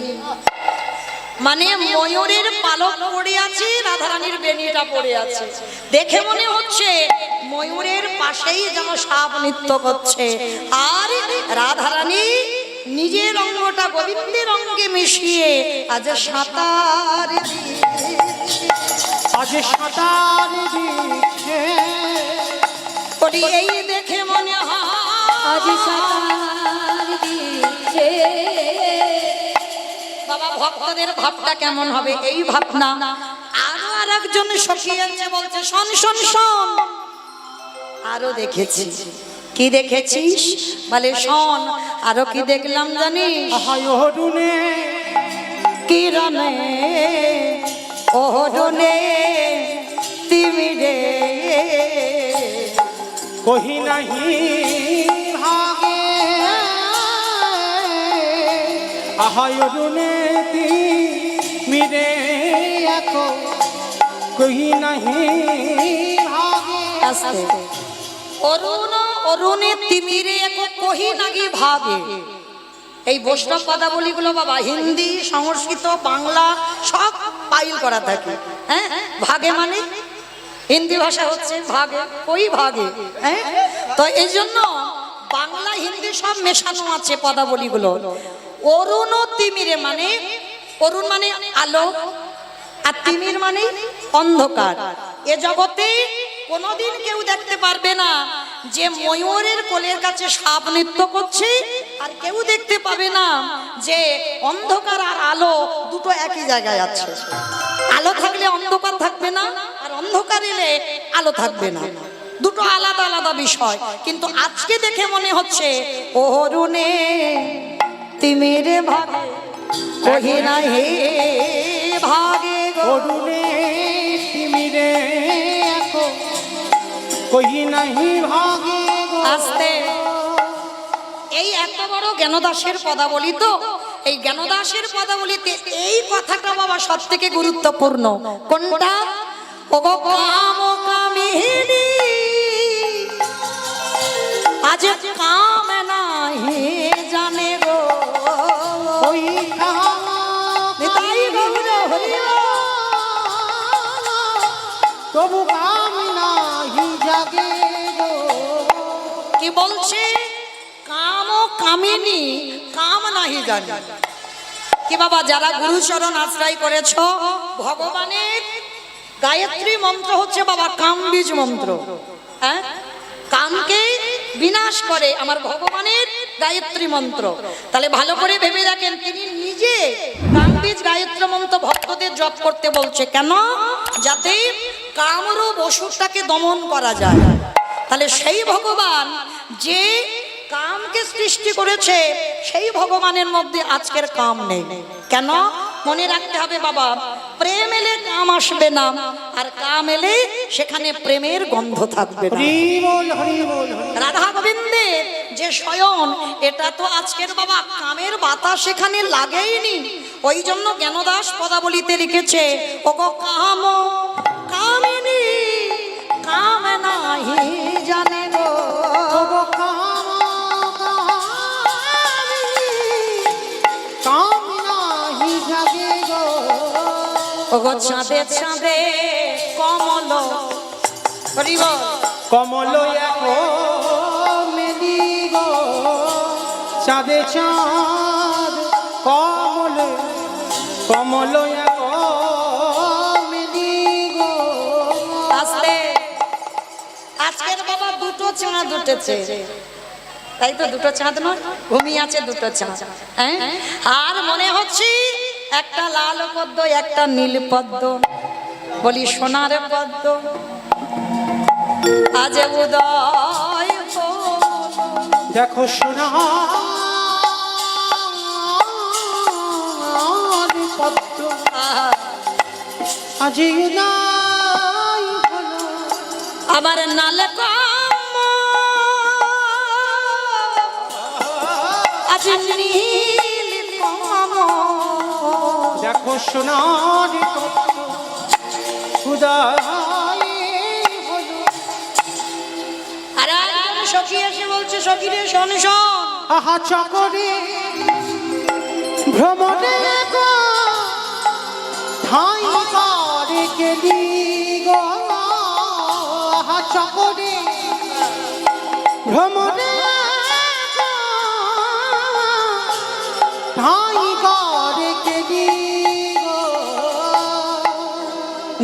মানে ময়ূরের পালক পড়ে আছে, রাধারানীর বেনিটা পড়ে আছে। দেখে মনে হচ্ছে ময়ূরের পাশেই যেন সাপ নৃত্য করছে, আর রাধারানী নিজের অঙ্গটা গোবিন্দের অঙ্গে মিশিয়ে আজ সাঁতার আজ সাঁতার দিচ্ছে করি। এই দেখে মনে হয় আজ সাঁতার দিচ্ছে বাবা ভক্তদের ভাবটা কেমন হবে এই ভাবনা। আরো আর একজন সখী আছে, বলছে শোন শোন শোন, আরো দেখেছি। কি দেখেছিস? বলে শোন, আরো কি দেখলাম জানিস? হায় অরুণে কিরণে ওহরণে তিমিরে কহি নাহি ভাগে আহায় অরুণে মিরে এখন কহি নাহি ভাগে আস্তে অরুণ অরুণে তিমিরে এক কহি নাগি ভাগে। এই বৈষ্ণব পদাবলীগুলো বাবা হিন্দি, সংস্কৃত, বাংলা সব পাইল করা থাকে। হ্যাঁ, ভাগে মানে হিন্দি ভাষা হচ্ছে ভাগে, ওই ভাগে। হ্যাঁ, তো এই জন্য বাংলা হিন্দি সব মেশানো আছে পদাবলীগুলো। অরুণ ও তিমিরে মানে অরুণ মানে আলো আর তিমির মানে অন্ধকার। এ জগতে কোনোদিন কেউ দেখতে পারবে না যে ময়ূরের কোলের কাছে সাপ নৃত্য করছে, আর কেউ দেখতে পাবে না যে অন্ধকার আর আলো দুটো একই জায়গায় আছে। আলো থাকলে অন্ধকার থাকবে না, আর অন্ধকার এলে আলো থাকবে না, দুটো আলাদা আলাদা বিষয়। কিন্তু আজকে দেখে মনে হচ্ছে অরুণে তিমিরে ভাগে কহি নাহি ভাগে গো। অরুণে তিমিরে এখন কহি নাহি ভাগে গো। আস্তে, এই এত বড় জ্ঞানদাসের পদাবলী, তো এই জ্ঞানদাসের পদাবলীতে এই কথাটা বাবা সব থেকে গুরুত্বপূর্ণ। কোনটা? ওগো কাম কামিনী আজ কাম নাহি জানে গো। ওই নিতাই গৌর হরি বল। তবু কাম নাহি জাগে গো। কি বলছে? কাম ও কামিনী কাম নাহি জানে। কি বাবা, যারা গুরুচরণ আশ্রয় করেছ, ভগবানের গায়ত্রী মন্ত্র হচ্ছে বাবা কাম বীজ মন্ত্র। হ্যাঁ, কামকে বিনাশ করে আমার ভগবানের গায়ত্রী মন্ত্র। তাহলে ভালো করে ভেবে দেখেন, তিনি নিজে কাম বীজ গায়ত্রী মন্ত্র ভক্তদের জপ করতে বলছে। কেন? যাতে কামরূপ অসুরটাকে দমন করা যায়। তাহলে সেই ভগবান যে কামকে সৃষ্টি করেছে, সেই ভগবানের মধ্যে আজকের কাম নেই। কেন? মনে রাখতে হবে বাবা, প্রেম এলে কাম আসবে না, আর কাম এলে সেখানে প্রেমের গন্ধ থাকবে না। হরি বল হরি বল। রাধা গোবিন্দের যে শয়ন, এটা তো আজকের বাবা কামের বাতাস সেখানে লাগেইনি। ওই জন্য জ্ঞানদাস পদাবলীতে লিখেছে, ওগো কাম কামিনী কাম নাহি জানে গো। তবু কাম কাম নাহি জাগে গো। ওগো চাঁদে চাঁদে কমল হরি বল। কমল এক মেলি গো। চাঁদে চাঁদ কমল কমল এক মেলি গো। আস্তে, আজকের বাবা দুটো চাঁদ উঠেছে, তাই তো? দুটো চাঁদ নয়, ঘুমিয়ে আছে দুটো চাঁদ। হ্যাঁ, আর মনে হচ্ছে একটা লাল পদ্ম একটা নীল পদ্ম, বলি সোনার পদ্ম আজ উদয় হলো। দেখো সোনা পদ্ম আহা, আজ নাই হলো। আমার নাল কম আজ নীল কম সোনার তত্ত্ব উদয় হলো। আর একজন সখী এসে বলছে, সখী রে শোন শোন, আহা চকরে ভ্রমণে গো ঠাই করে গেলি গো, আহা চকরে ভ্রমণে গো ঠাই করে গেলি গো।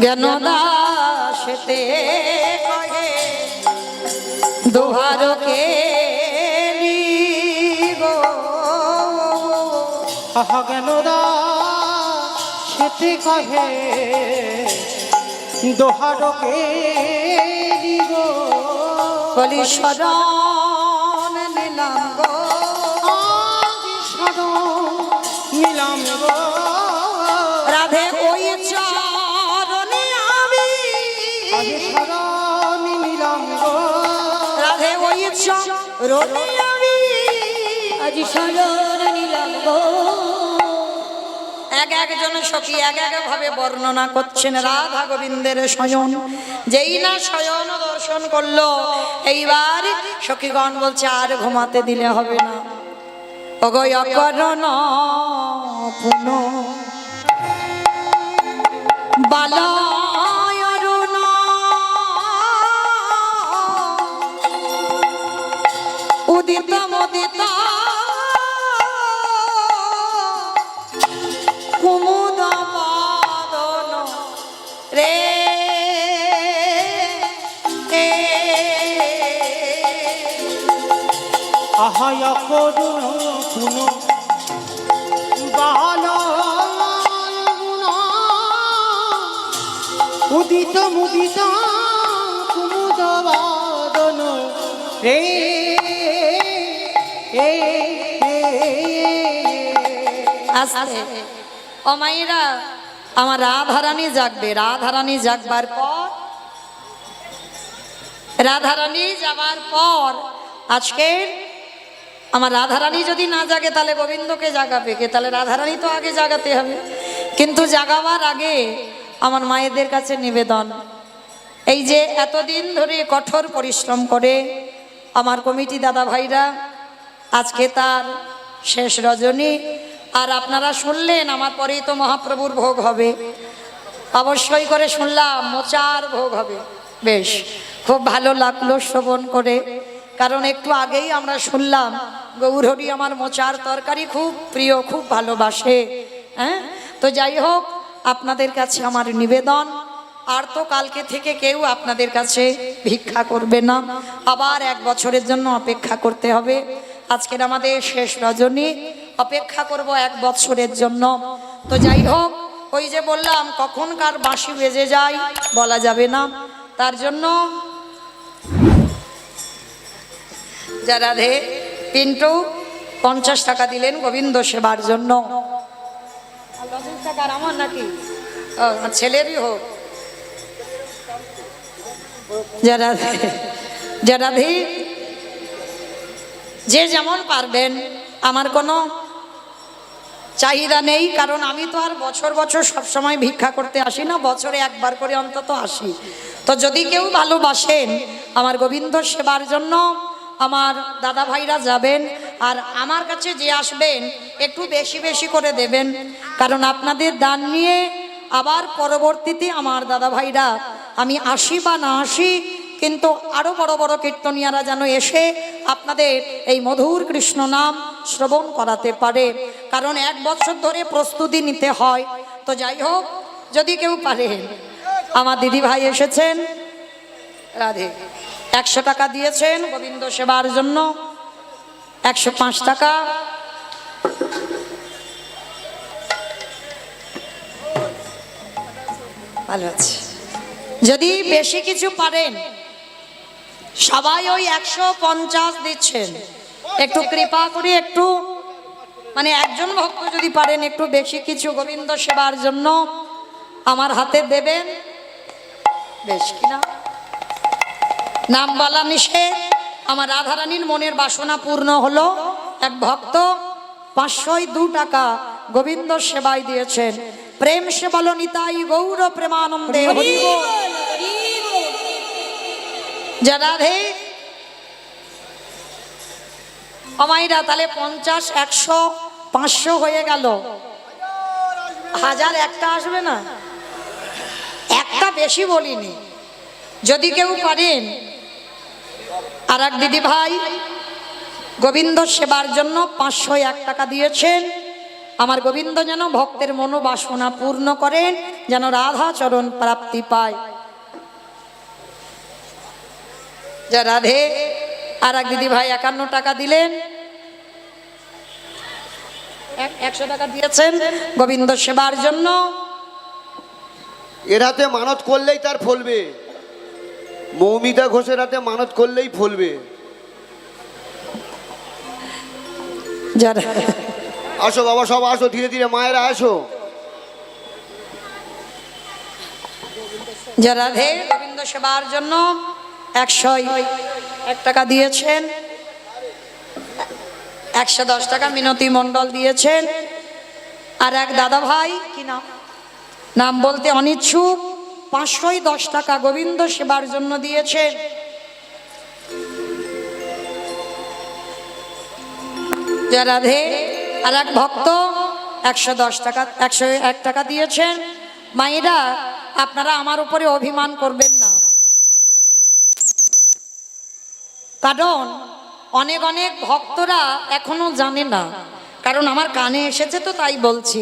জ্ঞান দাসতে কহে দোহারকে গো। আহা জ্ঞানদা সেতে কহে দোহারকে গো। বলি শরণ নিলাম গো, আজ শরণ নিলাম গো। রাধে ওই চরণে আমি, আজ শরণ নিলাম গো। রাধে ওই চরণে আমি। আজ শরণ নিলাম গো। এক একজন সখী এক এক ভাবে বর্ণনা করছেন রাধা গোবিন্দের শয়ন। যেই না শয়ন দর্শন করলো, এইবার সখীগণ বলছে আর ঘুমাতে দিলে হবে না। অগয় করণ পুন বালয় অরুণ, উদিত মুদিত কুমুদ বদন রে আহায় করুণ পুন বাল উদিত মুদিত কুমুদ বাদন রে। আস্তে ও মাইরা, আমার রাধারানী জাগবে। রাধারানী জাগবার পর, রাধারানী যাবার পর আজকের আমার রাধারানী যদি না জাগে তাহলে গোবিন্দকে জাগাবে কে? তাহলে রাধারানী তো আগে জাগাতে হবে। কিন্তু জাগাবার আগে আমার মায়েদের কাছে নিবেদন, এই যে এতদিন ধরে কঠোর পরিশ্রম করে আমার কমিটি দাদা ভাইরা, আজকে তার শেষ রজনী। আর আপনারা শুনলেন আমার পরেই তো মহাপ্রভুর ভোগ হবে, অবশ্যই করে শুনলাম মোচার ভোগ হবে। বেশ, খুব ভালো লাগলো শ্রবণ করে, কারণ একটু আগেই আমরা শুনলাম গৌরহরি আমার মোচার তরকারি খুব প্রিয়, খুব ভালোবাসে। হ্যাঁ, তো যাই হোক, আপনাদের কাছে আমার নিবেদন, আর তো কালকে থেকে কেউ আপনাদের কাছে ভিক্ষা করবে না, আবার 1 বছরের জন্য অপেক্ষা করতে হবে। আজকের আমাদের শেষ রজনী, অপেক্ষা করব 1 বছরের জন্য। তো যাই হোক, ওই যে বললাম কখন কার বাঁশি বেজে যায় বলা যাবে না, তার জন্য যারা রাধে পিন্টু 50 টাকা দিলেন গোবিন্দ সেবার জন্য। 10 টাকার আমার নাকি ছেলেরই হোক। যারা রাধে যে যেমন পারবেন, আমার কোনো চাহিদা নেই, কারণ আমি তো আর বছর বছর সবসময় ভিক্ষা করতে আসি না, বছরে একবার করে অন্তত আসি। তো যদি কেউ ভালোবাসেন আমার গোবিন্দ সেবার জন্য, আমার দাদা ভাইরা যাবেন, আর আমার কাছে যে আসবেন একটু বেশি বেশি করে দেবেন, কারণ আপনাদের দান নিয়ে আবার পরবর্তীতে আমার দাদা ভাইরা, আমি আসি বা না আসি, কিন্তু আরো বড় বড় কীর্তনিয়ারা যেন এসে আপনাদের এই মধুর কৃষ্ণ নাম শ্রবণ করাতে পারে, কারণ 1 বছর ধরে প্রস্তুতি নিতে হয়। তো যাই হোক, যদি কেউ পারে, আমার দিদি ভাই এসেছেন রাধে 100 টাকা দিয়েছেন গোবিন্দ সেবার জন্য, 105 টাকা। ভালো আছে। যদি বেশি কিছু পারেন, সবাই ওই 150 দিচ্ছেন, একটু কৃপা করে একটু, মানে একজন ভক্ত যদি পারেন একটু বেশি কিছু গোবিন্দ সেবার জন্য আমার হাতে দেবেন, বেশ কিনা? নাম বলা নিষেধ। আমার রাধারানীর মনের বাসনা পূর্ণ হলো। এক ভক্ত 502 টাকা গোবিন্দ সেবায় দিয়েছেন, প্রেম সে বলো নিতাই গৌর প্রেমানন্দে হরি বল। যা রাধে আমাইরা তাহলে 50, 100, 500 হয়ে গেল, 1000 একটা আসবে না? একটা বেশি বলিনি। যদি কেউ পারেন, আর এক দিদি ভাই গোবিন্দ সেবার জন্য 501 টাকা দিয়েছেন। আমার গোবিন্দ যেন ভক্তের মনোবাসনা পূর্ণ করেন, যেন রাধা চরণ প্রাপ্তি পায়। যা রাধে। আর এক দিদি ভাই 51 টাকা দিলেন, 100 টাকা দিয়েছেন গোবিন্দ সেবার জন্য। এর হাতে মানত করলেই তার ফলবে, মৌমিতা ঘোষের হাতে মানত করলেই ফলবে। যারা আসো বাবা, সব আসো, ধীরে ধীরে মায়েরা আসো। যা রাধে গোবিন্দ সেবার জন্য 101 টাকা দিয়েছেন। 110 টাকা মিনতি মণ্ডল দিয়েছেন। আর এক দাদা ভাই, কি নাম, নাম বলতে অনিচ্ছুক, 510 টাকা গোবিন্দ সেবার জন্য দিয়েছেন। যা রাধে। আর এক ভক্ত 110 টাকা, 101 টাকা দিয়েছেন। মায়েরা, আপনারা আমার উপরে অভিমান করবেন না, কারণ অনেক অনেক ভক্তরা এখনো জানে না, কারণ আমার কানে এসেছে তো তাই বলছি।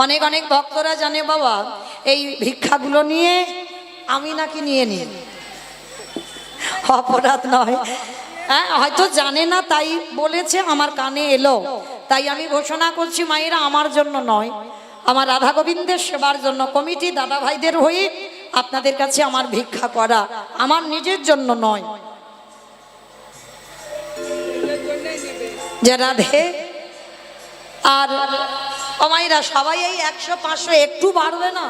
অনেক অনেক ভক্তরা জানে বাবা এই ভিক্ষাগুলো নিয়ে আমি নাকি নিয়ে নিই, অপরাধ নয়, হ্যাঁ হয়তো জানে না তাই বলেছে, আমার কানে এলো, তাই আমি ঘোষণা করছি মায়েরা, আমার জন্য নয়, আমার রাধা গোবিন্দের সেবার জন্য কমিটি দাদা ভাইদের হয়ে আপনাদের কাছে আমার ভিক্ষা করা, আমার নিজের জন্য নয়। যে রাধে। আর আমাইরা সবাই এই 100, 500 একটু বাড়বে না?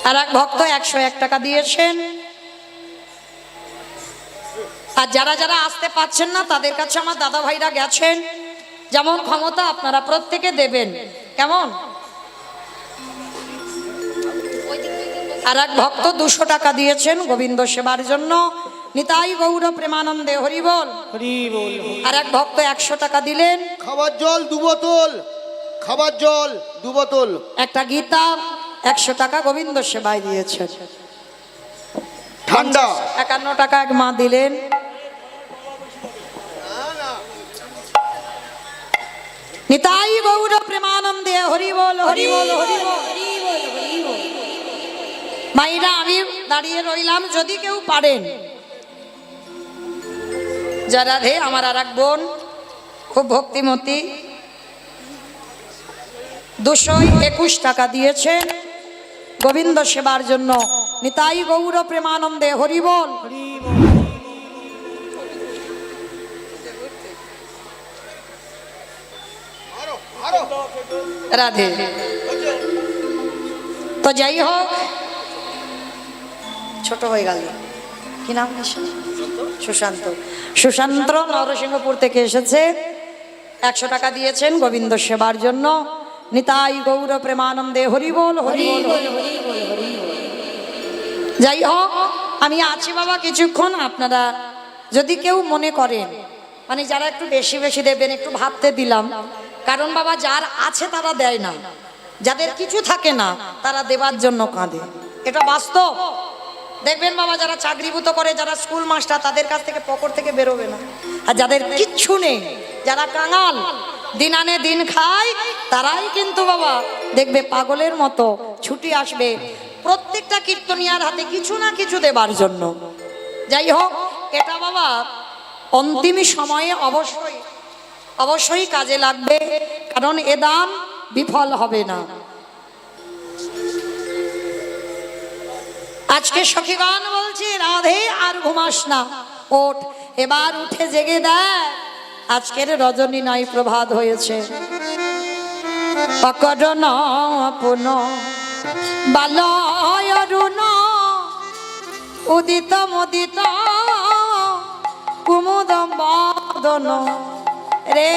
আর এক ভক্ত 101 টাকা দিয়েছেন। আর যারা যারা আসতে পাচ্ছেন না তাদের কাছে আমার দাদা ভাইরা গেছেন, যেমন ক্ষমতা আপনারা প্রত্যেকে দেবেন, কেমন? আর এক ভক্ত 200 টাকা দিয়েছেন গোবিন্দ সেবার জন্য, নিতাই গৌর প্রেমানন্দে হরি বল। আর এক ভক্ত 100 টাকা দিলেন। খাবার জল 2 বোতল, খাবার জল 2 বোতল। একটা গীতা 100 টাকা গোবিন্দ সেবায় দিয়েছেন। ঠান্ডা 51 টাকা এক মা দিলেন। নিতাই গৌর প্রেমানন্দে হরি বল, হরি বল, হরি বল। মাইরা, আমি দাঁড়িয়ে রইলাম, যদি কেউ পারেন। যারা রে আমার আর এক বোন খুব ভক্তিমতী 221 টাকা দিয়েছেন গোবিন্দ সেবার জন্য, নিতাই গৌর প্রেমানন্দে হরি বল। রাধে। তো যাই হোক, ছোট হয়ে গেল, কি নাম? সুশান্ত। সুশান্ত নরসিংহপুর থেকে এসেছে, 100 টাকা দিয়েছেন গোবিন্দ সেবার জন্য, নিতাই গৌর প্রেমানন্দে হরি বল, হরি বল। যাই হোক, আমি আছি বাবা কিছুক্ষণ, আপনারা যদি কেউ মনে করেন, মানে যারা একটু বেশি বেশি দেবেন, একটু ভাবতে দিলাম, কারণ বাবা যার আছে তারা দেয় না, যাদের কিছু থাকে না তারা দেবার জন্য কাঁদে, এটা বাস্তব। দেখবেন বাবা যারা চাকরিভূত করে, যারা স্কুল মাস্টার, তাদের কাছ থেকে পকেট থেকে বেরোবে না, আর যাদের কিচ্ছু নেই, যারা কাঙাল, দিন আনে দিন খায়, তারাই কিন্তু বাবা দেখবে পাগলের মতো ছুটি আসবে প্রত্যেকটা কীর্তনিয়ার হাতে কিছু না কিছু দেবার জন্য। যাই হোক, এটা বাবা অন্তিম সময়ে অবশ্যই অবশ্যই কাজে লাগবে, কারণ এ দান বিফল হবে না। আজকে সখীগণ বলছি, রাধে আর ঘুমাস না, ওঠ, এবার উঠে জেগে দেয়, আজকের রজনী নয় প্রভাত হয়েছে। অকরণ পুন বালয় অরুণ উদিত মুদিত কুমুদ বদন রে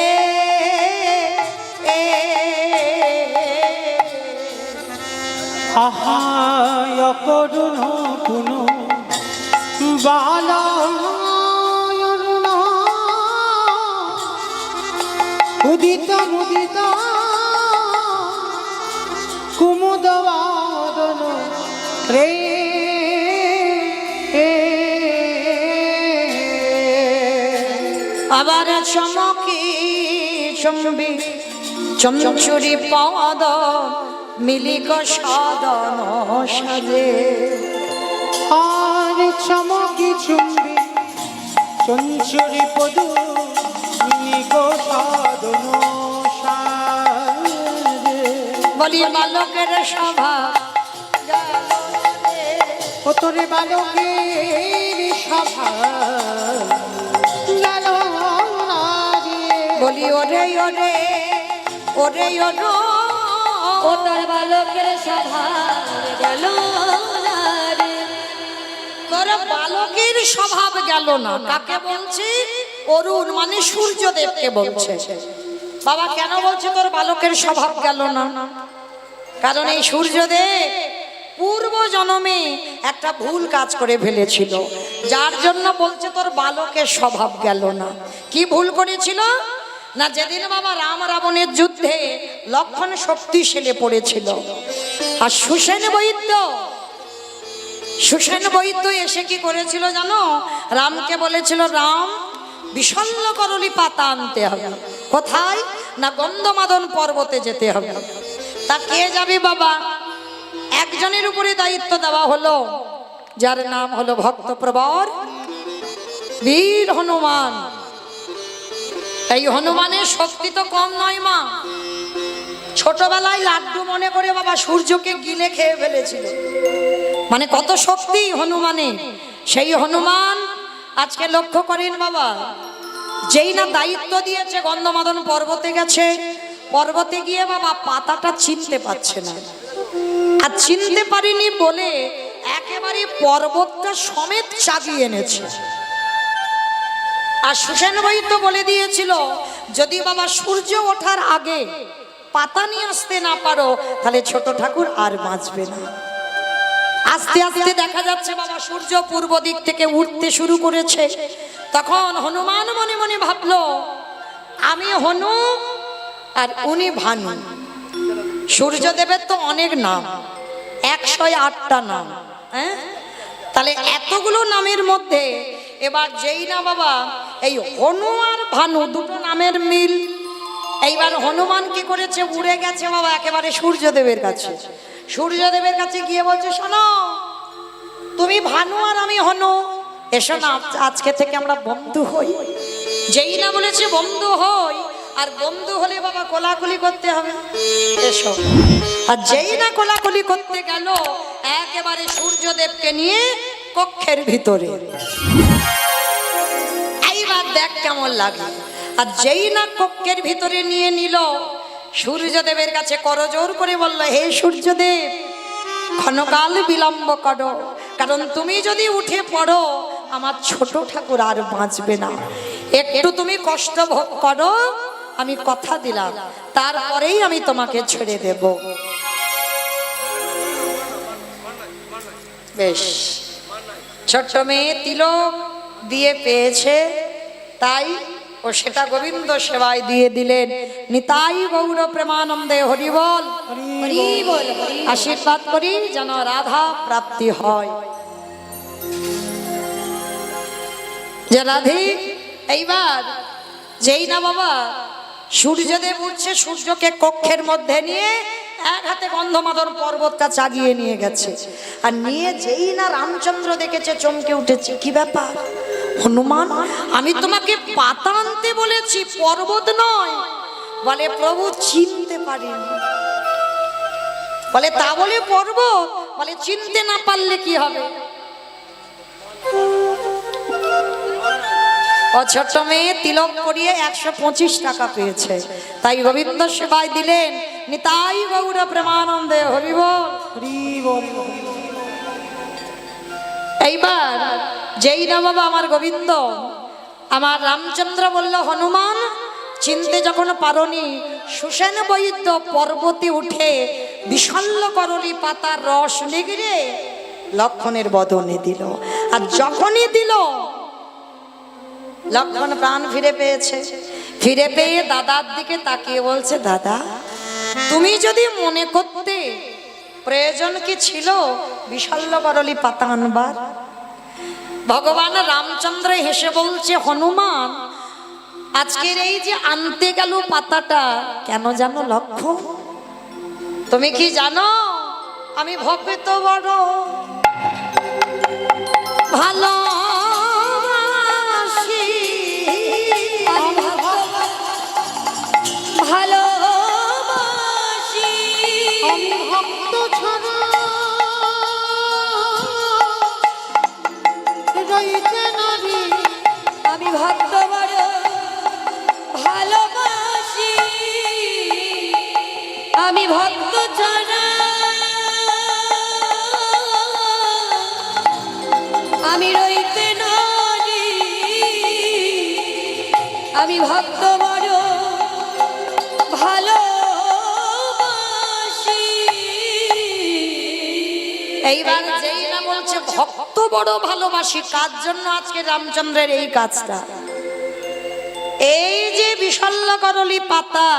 আহা অকরুণ কোনো বালা উদিত মুদিত কুমুদবাদন রে আবার চমকি চম্বি চমচুরি পদ মিলিক সদন সাজে। আর চমকি চুম্বি চঞ্চুরি পদু মিলিক সাধন সাজে। বলি বালকের সভা ও তোরে বালকের সভা গেল না রে। বলি ওরে ওরে ওরে ওরে ও তোর বালকের সভা গেল না রে। তোর বালকের স্বভাব গেল না। কাকে বলছি? অরুণ মানে সূর্যদেবকে বলছে। বাবা কেন বলছে তোর বালকের স্বভাব গেল না? কারণ এই সূর্যদেব পূর্ব জন্মে একটা ভুল কাজ করে ফেলেছিল, যার জন্য বলছে তোর বালকের স্বভাব গেল না। কি ভুল করেছিল না? যেদিন বাবা রাম রাবণের যুদ্ধে লক্ষণ শক্তিশালী পড়েছিল, আর সুসেন বৈদ্য এসে কি করেছিল জানো? রামকে বলেছিল, রাম বিষণ্ণ করলি পাতা আনতে হবে। কোথায়? না গন্ধমাদন পর্বতে যেতে হবে। তা কে যাবে বাবা? একজনের উপরে দায়িত্ব দেওয়া হলো, যার নাম হলো ভক্তপ্রবর বীর হনুমান। এই হনুমানের শক্তি তো কম নয় মা। ছোটবেলায় লাড্ডু মনে করে বাবা সূর্যকে গিলে খেয়ে ফেলেছিল। মানে কত শক্তি হনুমানের। সেই হনুমান আজকে লক্ষ্য করেন বাবা, যেই না দায়িত্ব দিয়েছে গন্ধমাদন পর্বতে গেছে, পর্বতে গিয়ে বাবা পাতাটা চিনতে পারছে না। আর চিনতে পারিনি বলে একেবারে পর্বতটা সমেত চাগিয়ে এনেছে। আর সুসেন বৈদ্য বলে দিয়েছিল, যদি বাবা সূর্য ওঠার আগে পাতা নিয়ে আসতে না পারো তাহলে ছোট ঠাকুর আর বাঁচবে না। আস্তে আস্তে দেখা যাচ্ছে বাবা সূর্য পূর্ব দিক থেকে উঠতে শুরু করেছে। তখন হনুমান মনে মনে ভাবলো, আমি হনু আর উনি ভানু। সূর্যদেবের তো অনেক নাম, 108টা নাম। হ্যাঁ, তাহলে এতগুলো নামের মধ্যে এবার যেই না বাবা এই হনু আর ভানু দুটো নামের মিল, এইবার হনুমান কি করেছে? উড়ে গেছে বাবা একেবারে সূর্যদেবের কাছে। সূর্যদেবের কাছে গিয়ে বলছে, শোনো, তুমি ভানু আর আমি হনু, এসো না আজকে থেকে আমরা বন্ধু হই। যেই না বলেছে বন্ধু হই, আর বন্ধু হলে বাবা কোলাকুলি করতে হবে, এসো। আর যেই না কোলাকুলি করতে গেল, একেবারে সূর্যদেবকে নিয়ে কক্ষের ভিতরে। এইবার দেখ কেমন লাগে। আর যেই না কক্ষের ভিতরে নিয়ে নিল, সূর্যদেবের কাছে করজোর করে বলল, হে সূর্যদেব, ক্ষণকাল বিলম্ব করো, কারণ তুমি যদি উঠে পড়ো আমার ছোট ঠাকুর আর বাঁচবে না। একটু তুমি কষ্ট ভোগ করো, আমি কথা দিলাম, তারপরেই আমি তোমাকে ছেড়ে দেব। বেশ, ছোট্ট মেয়ে তিলক দিয়ে পেয়েছে, তাই ও সেটা গোবিন্দ সেবায় দিয়ে দিলেন। নিতাই গৌর প্রেমানন্দে হরি বল, হরি বল, আশীর্বাদ করি যেন রাধা প্রাপ্তি হয়। যে রাধে, এইবার যেই না বাবা সূর্যদেব উঠছে, সূর্যকে কক্ষের মধ্যে নিয়ে এক হাতে গন্ধমাদন পর্বতটা চাগিয়ে নিয়ে গেছে। আর নিয়ে যেই না রামচন্দ্র দেখেছে, চমকে উঠেছে, কি ব্যাপার হনুমান, আমি তোমাকে পাতা আনতে বলেছি, পর্বত নয়। বলে, প্রভু চিনতে পারিনি। বলে, তা বলে পর্বত? বলে, চিনতে না পারলে কি হবে? ও ছোট্ট মেয়ে তিলক করিয়ে 125 টাকা পেয়েছে, তাই গোবিন্দ সেবায় দিলেন। নিতাই গৌর প্রেমানন্দে হরি বল, হরি বল। এইবার যেই না বাবা আমার গোবিন্দ, আমার রামচন্দ্র বলল, হনুমান চিনতে যখন পারোনি, সুসেন বৈদ্য পর্বতে উঠে বিশাল্য করলি পাতার রস নিগড়ে লক্ষণের বদনে দিল। আর যখনই দিল, লক্ষণ প্রাণ ফিরে পেয়েছে। ফিরে পেয়ে দাদার দিকে তাকিয়ে বলছে, দাদা তুমি যদি মনে করতে, প্রয়োজন কি ছিল বিশাল্য করলি পাতা আনবার? ভগবান রামচন্দ্র হেসে বলছে, হনুমান আজকের এই যে আনতে গেল পাতাটা কেন জানো লক্ষণ? তুমি কি জানো আমি ভক্ত বড় ভালোবাসি, ভালোবাসি, আমি ভক্ত ছাড়া রয়েছে নারী। আমি ভক্ত বড় ভালোবাসি, আমি ভক্ত ছাড়া আমি রইতে নারী, আমি ভক্ত বড় ভালোবাসি। এইবার যেই না বলছে ভক্ত বড় ভালোবাসি, কার জন্য আজকে রামচন্দ্রের এই কাজটা? এই যে বিশাল্য করলি পাতা,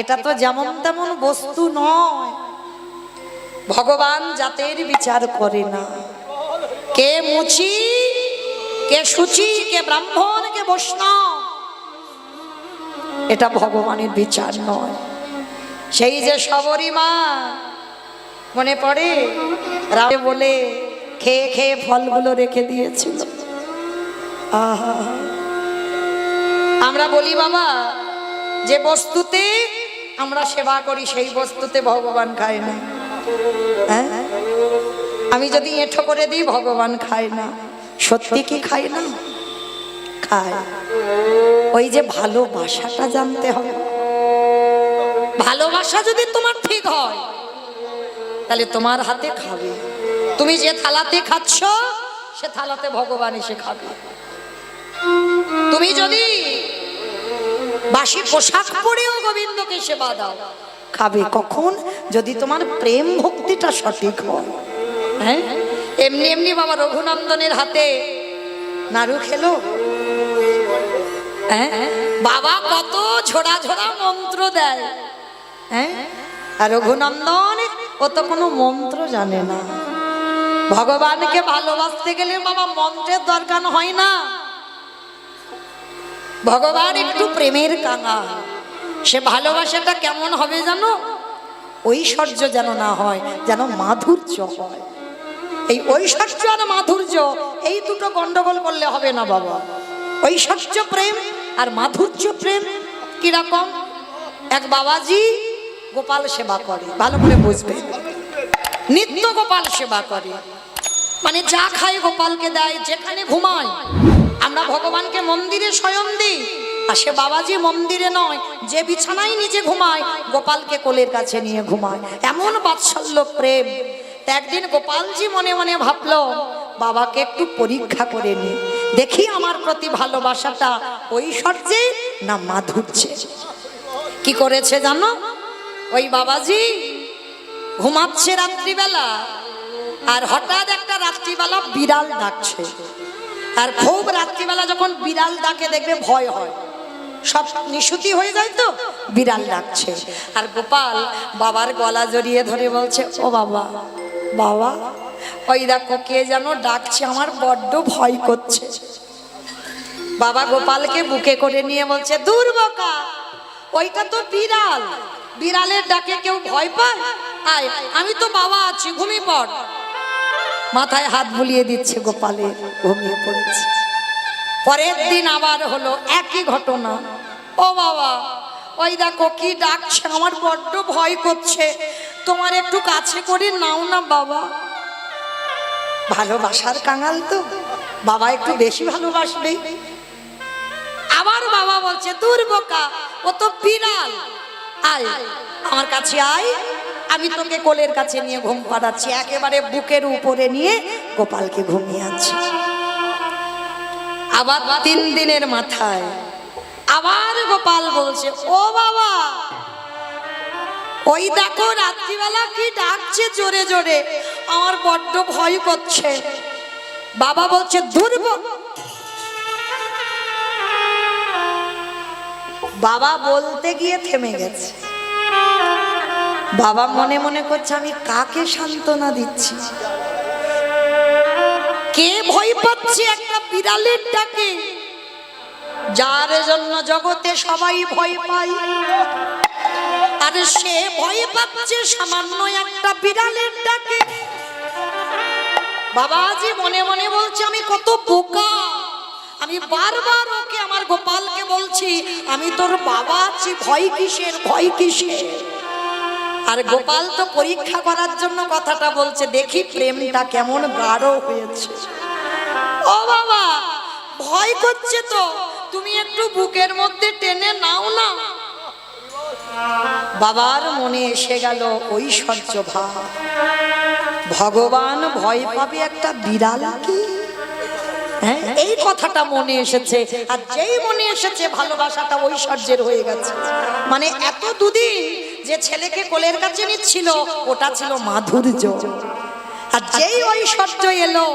এটা তো যেমন তেমন বস্তু নয়। ভগবান জাতের বিচার করে না, কে মুচি, কে সুচি, কে ব্রাহ্মণ, কে বৈষ্ণব, এটা ভগবানের বিচার নয়। সেই যে শবরী মা, মনে পড়ে রামে বলে খেয়ে খেয়ে ফলগুলো রেখে দিয়েছিল। আহা, আমরা বলি বাবা যে বস্তুতে আমরা সেবা করি সেই বস্তুতে ভগবান খায় না। হ্যাঁ, আমি যদি এঁঠো করে দিই ভগবান খায় না। সত্যি কি খায় না? খায়। ওই যে ভালোবাসাটা জানতে হবে। ভালোবাসা যদি তোমার ঠিক হয় তাহলে তোমার হাতে খাবে। তুমি যে থালাতে খাচ্ছ সে থালাতে ভগবান এসে খাবে। তুমি যদি বাসি পোশাক পরেও গোবিন্দকে সেবা দাও, খাবে কখন? যদি তোমার প্রেম ভক্তিটা সঠিক হয়। হ্যাঁ, এমনি এমনি বাবা রঘুনন্দনের হাতে নাড়ু খেলো। হ্যাঁ, বাবা কত ঝোড়া ঝোড়া মন্ত্র দেয়। হ্যাঁ, আর রঘুনন্দন ও তো কোনো মন্ত্র জানে না। ভগবানকে ভালোবাসতে গেলে বাবা মন্ত্রের দরকার হয় না। ভগবান একটু প্রেমের কাঙাল। সে ভালোবাসাটা কেমন হবে জানো? ঐশ্বর্য যেন না হয়, যেন মাধুর্য হয়। এই ঐশ্বর্য আর মাধুর্য এই দুটো গন্ডগোল করলে হবে না বাবা। ঐশ্বর্য প্রেম আর মাধুর্য প্রেম কিরকম? এক বাবাজি গোপাল সেবা করে, ভালো করে বুঝবে, নিত্য গোপাল সেবা করে, মানে যা খায় গোপালকে দেয়, যেখানে ঘুমায়। আমরা ভগবানকে মন্দিরে শয়ন দিই, আর সে বাবাজি মন্দিরে নয়, যে বিছানায় নিজে ঘুমায় গোপালকে কোলের কাছে নিয়ে ঘুমায়। এমন বাৎসল্য প্রেম। একদিন গোপালজি মনে মনে ভাবলো বাবাকে একটু পরীক্ষা করে নি, দেখি আমার প্রতি ভালোবাসাটা ঐশ্বর্যে না মাধুর্যে। কি করেছে জানো? ওই বাবাজি ঘুমাচ্ছে রাত্রিবেলা, আর হঠাৎ একটা রাত্রিবেলা বিড়াল ডাকছে। আর খুব রাত্রিবেলা যখন বিড়াল ডাকে দেখবে ভয় হয়, সব নিশুতি হয়ে যায়, তো বিড়াল ডাকছে। আর গোপাল বাবার গলা জড়িয়ে ধরে বলছে, ও বাবা, বাবা ওই দেখো কে যেন ডাকছে, আমার বড্ড ভয় করছে। বাবা গোপালকে বুকে করে নিয়ে বলছে, দূর বোকা, ওইটা তো বিড়াল, বিড়ালের ডাকে কেউ ভয় পায়? আয়, আমি তো বাবা আছি, ঘুমিয়ে পড়। মাথায় হাত বুলিয়ে দিচ্ছে গোপালের, ঘুমিয়ে পড়েছে। পরের দিন আবার হলো একই ঘটনা। ও বাবা, ওই দেখো কি ডাকছে, আমার বড্ড ভয় করছে, তোমার একটু কাছে করে নাও না বাবা। ভালোবাসার কাঙাল তো, বাবা একটু বেশি ভালোবাসবে। আবার বাবা বলছে, দূর বোকা, ও তো বিড়াল, আয় আমার কাছে আয়, আমি তোকে কোলের কাছে নিয়ে ঘুম পাড়াচ্ছি। একেবারে বুকের উপরে নিয়ে গোপালকে ঘুমিয়ে আছি। আবার 3 দিনের মাথায় আবার গোপাল বলছে, ও বাবা, ওই দেখো রাত্রিবেলা কি ডাকছে জোরে জোরে, আমার বড্ড ভয় করছে। বাবা বলছে দুর্বল। বাবা বলতে গিয়ে থেমে গেছে। বাবা মনে মনে করছে আমি কাকে সান্ত্বনা দিচ্ছি, কে ভয় পাচ্ছে একটা বিড়ালের ডাকে, যার জন্য জগতে সবাই ভয় পায়, আর সে ভয় পাচ্ছে সামান্য একটা বিড়ালের ডাকে। বাবাজি মনে মনে বলছে আমি কত বোকা, আমি বারবার ওকে আমার গোপালকে বলছি আমি তোর বাবা আছি, ভয় কিসের, ভয় কিসের। আর গোপাল তো পরীক্ষা করার জন্য কথাটা বলছে, দেখি প্রেমটা কেমন গাঢ় হয়েছে। ও বাবা ভয় করছে তো, তুমি একটু বুকের মধ্যে টেনে নাও না। বাবার মনে এসে গেল ঐশ্বর্য ভাব, ভগবান ভয় পাবে একটা বিড়ালকে, হ্যাঁ এই কথাটা মনে এসেছে। আর যেই মনে এসেছে ভালোবাসাটা ঐশ্বর্যের হয়ে গেছে। মানে এত দুদিন যে ছেলেকে কোলের কাছে নিচ্ছিল ওটা ছিল মাধুর্য, আর যেই ঐশ্বর্য এলো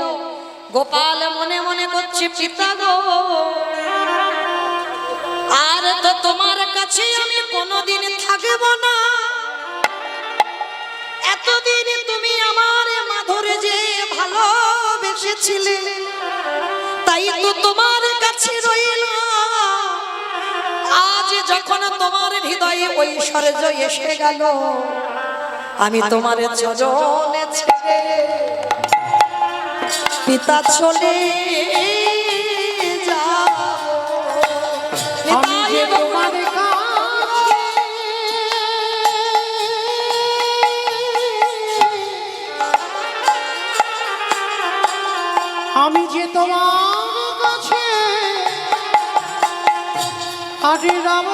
গোপাল মনে মনে করছে পিতা গো, আর তো তোমার কাছে আমি কোনোদিন থাকব না। এতদিন তুমি আমার মাধুর্যে ভালোবেসেছিলে, তাই তো তোমার কাছে রইলাম। আজ যখন তোমার হৃদয়ে ঐশ্বর্য এসে গেল, আমি তোমার চরণে ছেড়ে পিতা চলে যাব। আমি যে তোমার আমি যে তোমার কাছে আরে রাম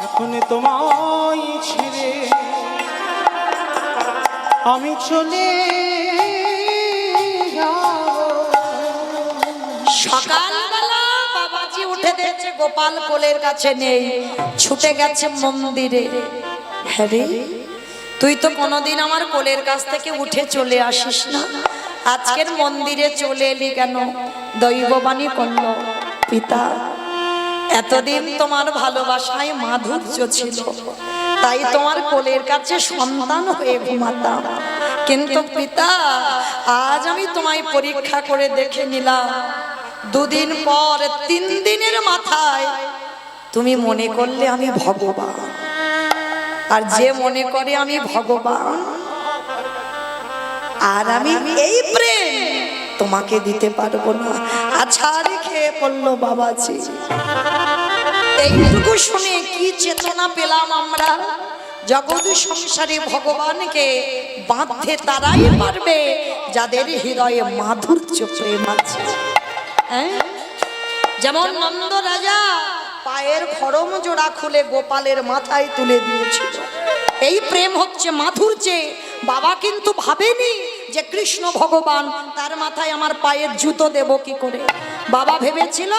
এখন তোমায় ছেড়ে আমি চলে সকালবেলা বাবাজি উঠে দেখছে গোপাল কোলের কাছে নেই, ছুটে গেছে মন্দিরে। হ্যাঁ রে, তুই তো কোনোদিন আমার কোলের কাছ থেকে উঠে চলে আসিস না, আজকের মন্দিরে চলে এলি কেন? দৈববাণী করল, পিতা এতদিন তোমার ভালোবাসায় মাধুর্য ছিল, তাই তোমার কোলের কাছে সন্তান হয়ে ঘুমাতাম। কিন্তু পিতা আজ আমি তোমায় পরীক্ষা করে দেখে নিলাম, দুদিন পর 3 দিনের মাথায় তুমি মনে করলে আমি ভগবান, আর যে মনে করে আমি ভগবান আর আমি এই প্রেম তোমাকে দিতে পারবো না। আচ্ছা রেখে পড়লো বাবাজি। এইটুকু শুনে কি চেতনা পেলাম আমরা, জগৎ সংসারে ভগবানকে বাঁধতে তারাই পারবে যাদের হৃদয়ে মাধুর্য প্রেম আছে। হ্যাঁ, যেমন নন্দ রাজা পায়ের খড়ম জোড়া খুলে গোপালের মাথায় তুলে দিয়েছিল, এই প্রেম হচ্ছে মাধুর্যে। বাবা কিন্তু ভাবেনি যে কৃষ্ণ ভগবান, তার মাথায় আমার পায়ের জুতো দেব কি করে। বাবা ভেবেছিল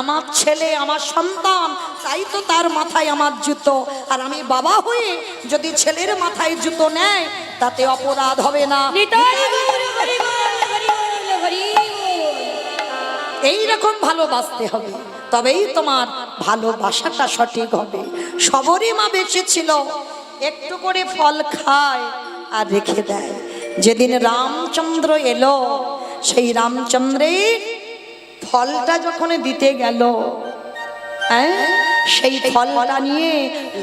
আমার ছেলে আমার সন্তান, তাই তো তার মাথায় আমার জুতো, আর আমি বাবা হয়ে যদি ছেলের মাথায় জুতো নেয় তাতে অপরাধ হবে না। এইরকম ভালোবাসতে হবে, তবেই তোমার ভালোবাসাটা সঠিক হবে। সবরই মা বেঁচেছিল, একটু করে ফল খায় আর রেখে দেয়। যেদিন রামচন্দ্র এলো, সেই রামচন্দ্রের ফলটা যখন দিতে গেল, হ্যাঁ সেই ফলটা নিয়ে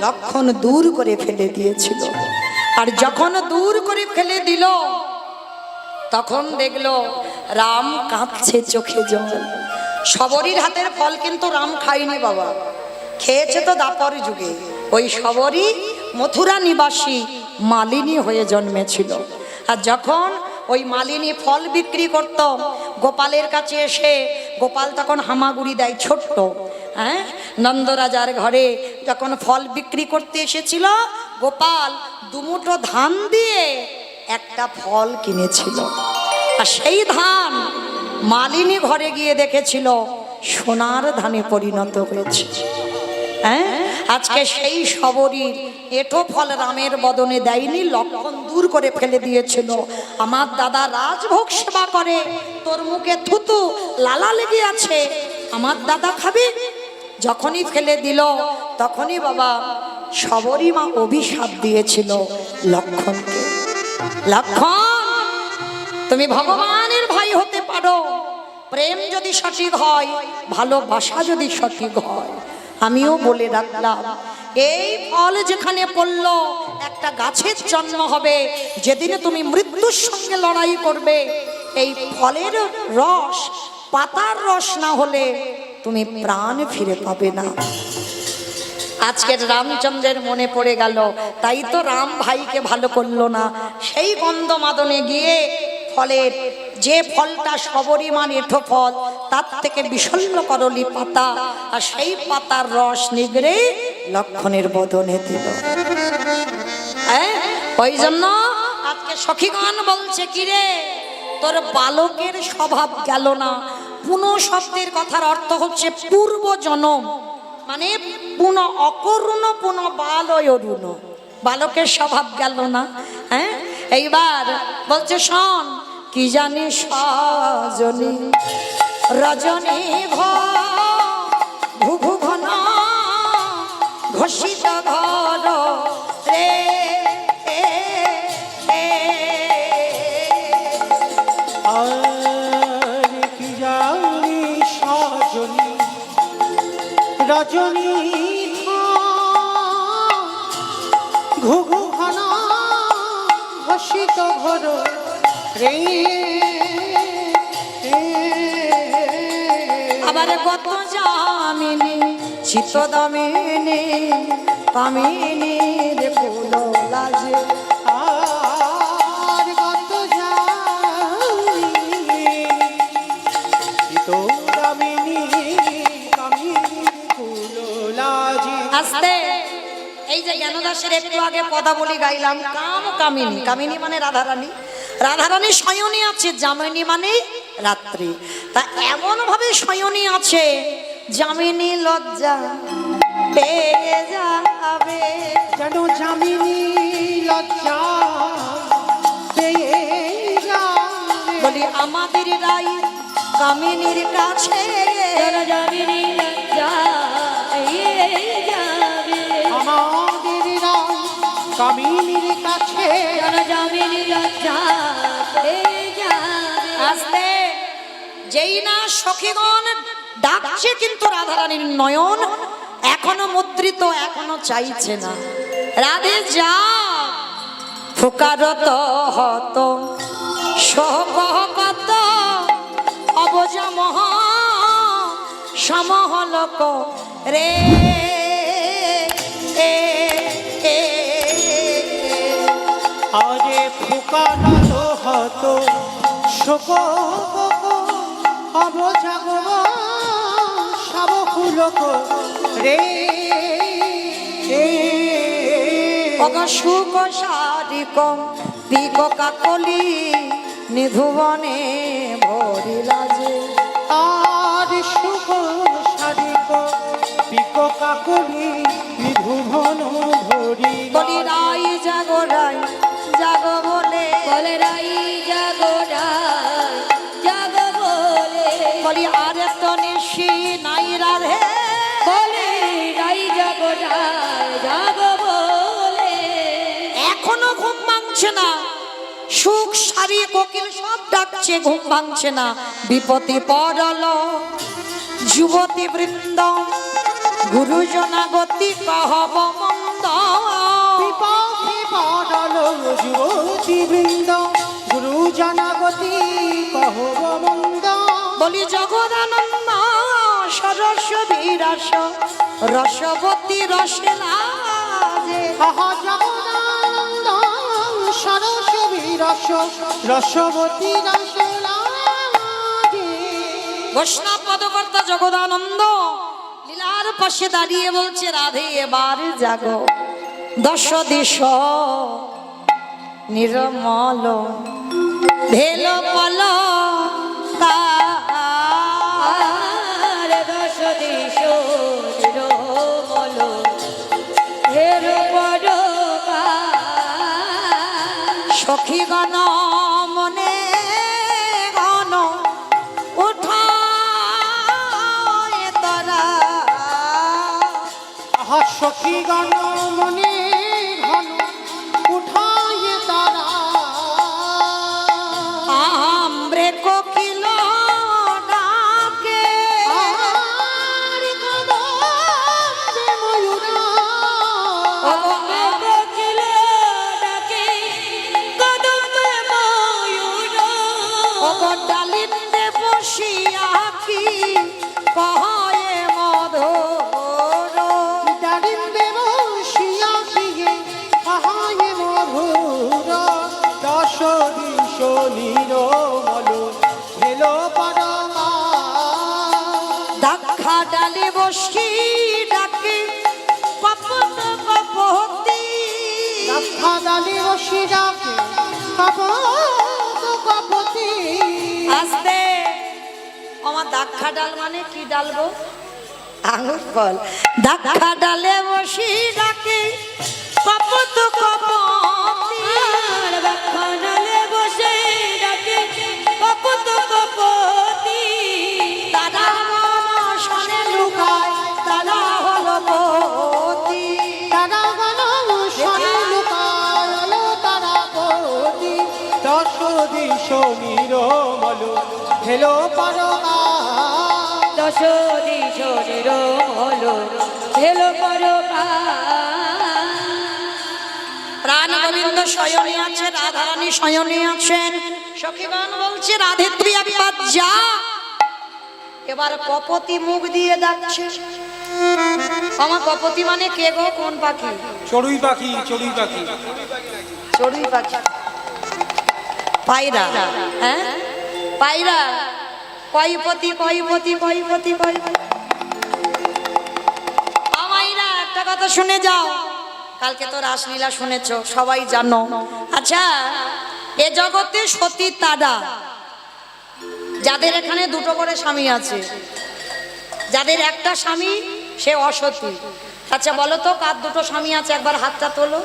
লক্ষণ দূর করে ফেলে দিয়েছিল। আর যখন দূর করে ফেলে দিল তখন দেখলো রাম কাঁদছে, চোখে জল। শবরীর হাতের ফল কিন্তু রাম খায়নি বাবা, খেয়েছে তো দাপর যুগে। ওই শবরী মথুরা নিবাসী মালিনী হয়ে জন্মেছিল। আর যখন ওই মালিনী ফল বিক্রি করত গোপালের কাছে এসে, গোপাল তখন হামাগুড়ি দেয় ছোট্ট, হ্যাঁ নন্দরাজার ঘরে যখন ফল বিক্রি করতে এসেছিল, গোপাল দুমুঠো ধান দিয়ে একটা ফল কিনেছিল। আর সেই ধান মালিনী ঘরে গিয়ে দেখেছিল সোনার ধানে পরিণত হয়েছে। হ্যাঁ, আজকে সেই সবরীর এটো ফল রামের বদনে দেয়নি, লক্ষণ দূর করে ফেলে দিয়েছিল। আমার দাদা রাজভোগ সেবা করে, তোর মুখে থুতু লালা লেগে আছে, আমার দাদা খাবি? যখনই ফেলে দিল তখনই বাবা সবরী মা অভিশাপ দিয়েছিল লক্ষণকে, লক্ষণ তুমি ভগবানের ভাই হতে পারো, প্রেম যদি সঠিক হয়, ভালোবাসা যদি সঠিক হয়। আমিও বলে রাখলাম, এই ফল যেখানে পড়লো একটা গাছের জন্ম হবে, যেদিনে তুমি মৃত্যুর সঙ্গে লড়াই করবে, এই ফলের রস, পাতার রস না হলে তুমি প্রাণ ফিরে পাবে না। আজকের রামচন্দ্রের মনে পড়ে গেল, তাই তো রাম ভাইকে ভালো করলো না। সেই গন্ধমাদনে গিয়ে ফলের যে ফলটা সবরীমান এঠো ফল, তার থেকে বিশল্য করলি পাতা, আর সেই পাতার রস নিগড়ে লক্ষণের বদনে দিল। ওই জন্য আজকে সখীগণ বলছে, কিরে তোর বালকের স্বভাব গেল না। পুনঃ শব্দের কথার অর্থ হচ্ছে পূর্ব জনম, মানে পুনঃ অকরুণ পুনঃ বালয় অরুণ, বালকের স্বভাব গেল না। হ্যাঁ, এইবার বলছে শোন, কি জানি সজনী রজনী ঘু ঘন ঘোষিত ঘর রে, আর কি জানি সজনী রজনী ঘু ঘু ঘন ঘোষিত ঘর রে। আবার কত জামিনী চিত্তদমিনী কামিনী রে ফুল লাজে, আর কত জানি তো দামিনী কামিনী ফুলো লাজি। আস্তে, এই যে জ্ঞানদাসের একটু আগে পদাবলী গাইলাম, কাম কামিনী, কামিনী মানে রাধারানী, রাধারানী শয়নী আছে, জামিনী মানে রাত্রি। তা এমন ভাবে শয়নী আছে, জামিনী লজ্জা পেয়ে যাবে, যেন জামিনী লজ্জা পেয়ে যাবে। বলি আমাদের রাই কামিনীর কাছে, জামিনী লজ্জা পেয়ে যাবে, আমাদের রায় কামিনীর কাছে, জামিনী লজ্জা পেয়ে যাবে। আস্তে, যেই না সখীগণ ডাকছে, কিন্তু রাধারানীর নয়ন এখনো মুদ্রিত, এখনো চাইছে না। রাধে যা ফুকারত হত শোকত অবজা মহ সমহলক রে, আরে ফুকানত হত শোক অবজাগব সাবকুলক রে। অগশুক শারিক দিগ কাকলি নিধুবনে ভরিলা যে, আর সুখ সারিক পিক কাকলি বিধুভন ভরি। বলি রাই জাগো রাই জাগো বলে, বলে রাই জাগো রাই জাগো বলে, বলি আরে তো নিশি নাই রাধে, বলে রাই জাগো রাই জাগো বলে। এখনো ঘুম ভাঙছে না, সুখ সারি কোকিল সব ডাকছে, ঘুম ভাঙছে না। বিপত্তি পড়ল যুবতী বৃন্দ, গুরুজনা গতি কহব মন্দ, বিপথে পড়ল যুবতী বৃন্দ, গুরু জনগতি কহব মন্দ। বলি জগদানন্দ সরস বিরাস রসবতী রসে লাজে, আহা জগদানন্দ সরস বিরস রসবতী রসলাজে। বৈষ্ণব পদকর্তা জগদানন্দ লীলার পাশে দাঁড়িয়ে বলছে, রাধে এবার জাগো, দশ দিশ নির্মল ভেল পল আর সখী গণ মনে গণ উঠায় তারা আহা সখী গণ মনে ঘন উঠায় তারা আমরে কোকিল ডাকে আর কদমে ময়ূরা কোকিল ডাকে কদমে ময়ূর ডালিন্দে বসিয়া কি কহে মধুর দারিদ্রে বসিয়া গিয়ে আহায় মধুর দশ দিশ নিরমল হেলো পরমা দাক্ষা ডালে বসি ডাকে কপত কপতি রাখা দালি বসি ডাকে কপত কপতি আস্তে আমার দাক্ষা ডাল মানে কি ডালবো আঙুর ফল দাক্ষা ডালে বসি ডাকে কপত কপতি আর বাখানালে বসে ডাকে কপত কপতি তারা শনে লুকায় তারা হলো পতি তারা গণ শনে লুকালো তারা পতি দশ দিশ নিরমল হেলো পরমা দশ দিশ নিরমল হেলো পরমা প্রাণ গোবিন্দ শয়নে আছে রাধারানী শয়নে আছেন সখীগণ বলছে রাধে তুই একবার যা এবার কপতি মুখ দিয়ে ডাকছে আমার কপতি মানে কে গো কোন পাখি চড়ুই পাখি চড়ুই পাখি চড়ুই পাখি পায়রা হ্যাঁ পায়রা কয়পতি কয়পতি কয়পতি কয়পতি আমাইরা একটা কথা শুনে যাও কালকে তো রাসলীলা শুনেছ সবাই জানো আচ্ছা এ জগতে সতী তারা যাদের এখানে দুটো করে স্বামী আছে যাদের একটা স্বামী সে অসতী আচ্ছা বলো তো কার দুটো স্বামী আছে একবার হাতটা তোলো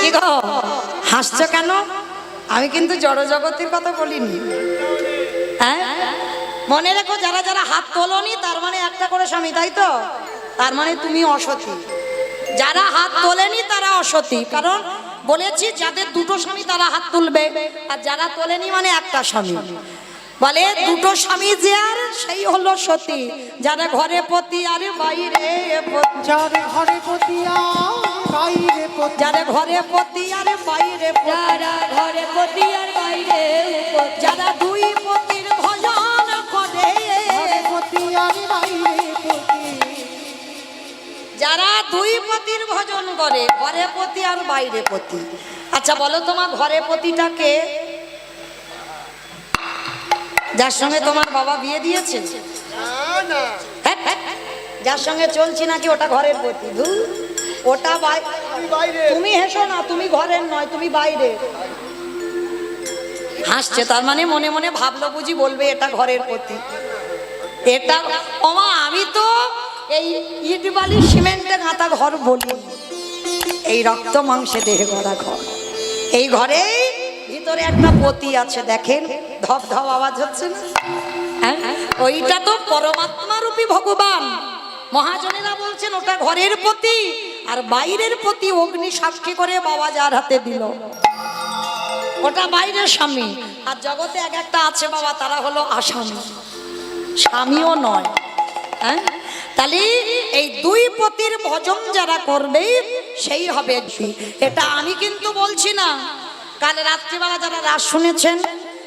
কি গো হাসছো কেন আমি কিন্তু জড় জগতের কথা বলিনি হ্যাঁ মনে রেখো যারা যারা হাত তোলনি তার মানে একটা করে স্বামী তাই তো তার মানে তুমি অসতী যারা হাত তোলেনি তারা অসতী কারণ বলেছি যাদের দুটো স্বামী তারা হাত তুলবে আর যারা তোলেনি মানে একটা স্বামী বলে দুটো স্বামী যে আর সেই হলো সতী যারা ঘরে পতি আর বাইরে পতি যার ঘরে পতিয়া বাইরে পতি যারা ঘরে পতি আর বাইরে পতি যারা ঘরে পতি আর বাইরে উপতি যারা দুই পতির ভজন করে ঘরে পতি আর বাইরে পতি যারা দুই পতির ভজন করে ঘরে পতি আর বাইরে পতি আচ্ছা বলো তোমার ঘরে পতিটাকে যার সঙ্গে তোমার বাবা বিয়ে দিয়েছে না হ্যাঁ, হ্যাঁ, হ্যাঁ। যার সঙ্গে চলছি নাকি ওটা ঘরের পতি ধুর, ওটা আমি বাইরে তুমি হেসো না তুমি ঘরের নয় তুমি বাইরে হাসছে তার মানে মনে মনে ভাবলো বুঝি বলবে এটা ঘরের পতি এটা ওমা আমি তো এই ইট বালি সিমেন্টে গাঁথা ঘর বলি এই রক্ত মাংসে দেহে গড়া ঘর এই ঘরে ভিতরে একটা পতি আছে দেখেন ধপ ধপ আওয়াজ হচ্ছে না হ্যাঁ? ওইটা তো পরমাত্মা রূপী ভগবান মহাজনেরা বলছেন ওটা ঘরের পতি আর বাইরের পতি অগ্নি সাক্ষী করে বাবা যার হাতে দিল ওটা বাইরের স্বামী আর জগতে এক একটা আছে বাবা তারা হলো আসামি স্বামীও নয় হ্যাঁ তাহলে এই দুই পতির ভজন যারা করবে সেই হবে এটা আমি কিন্তু বলছি না কাল রাত্রিবেলা যারা রাত শুনেছেন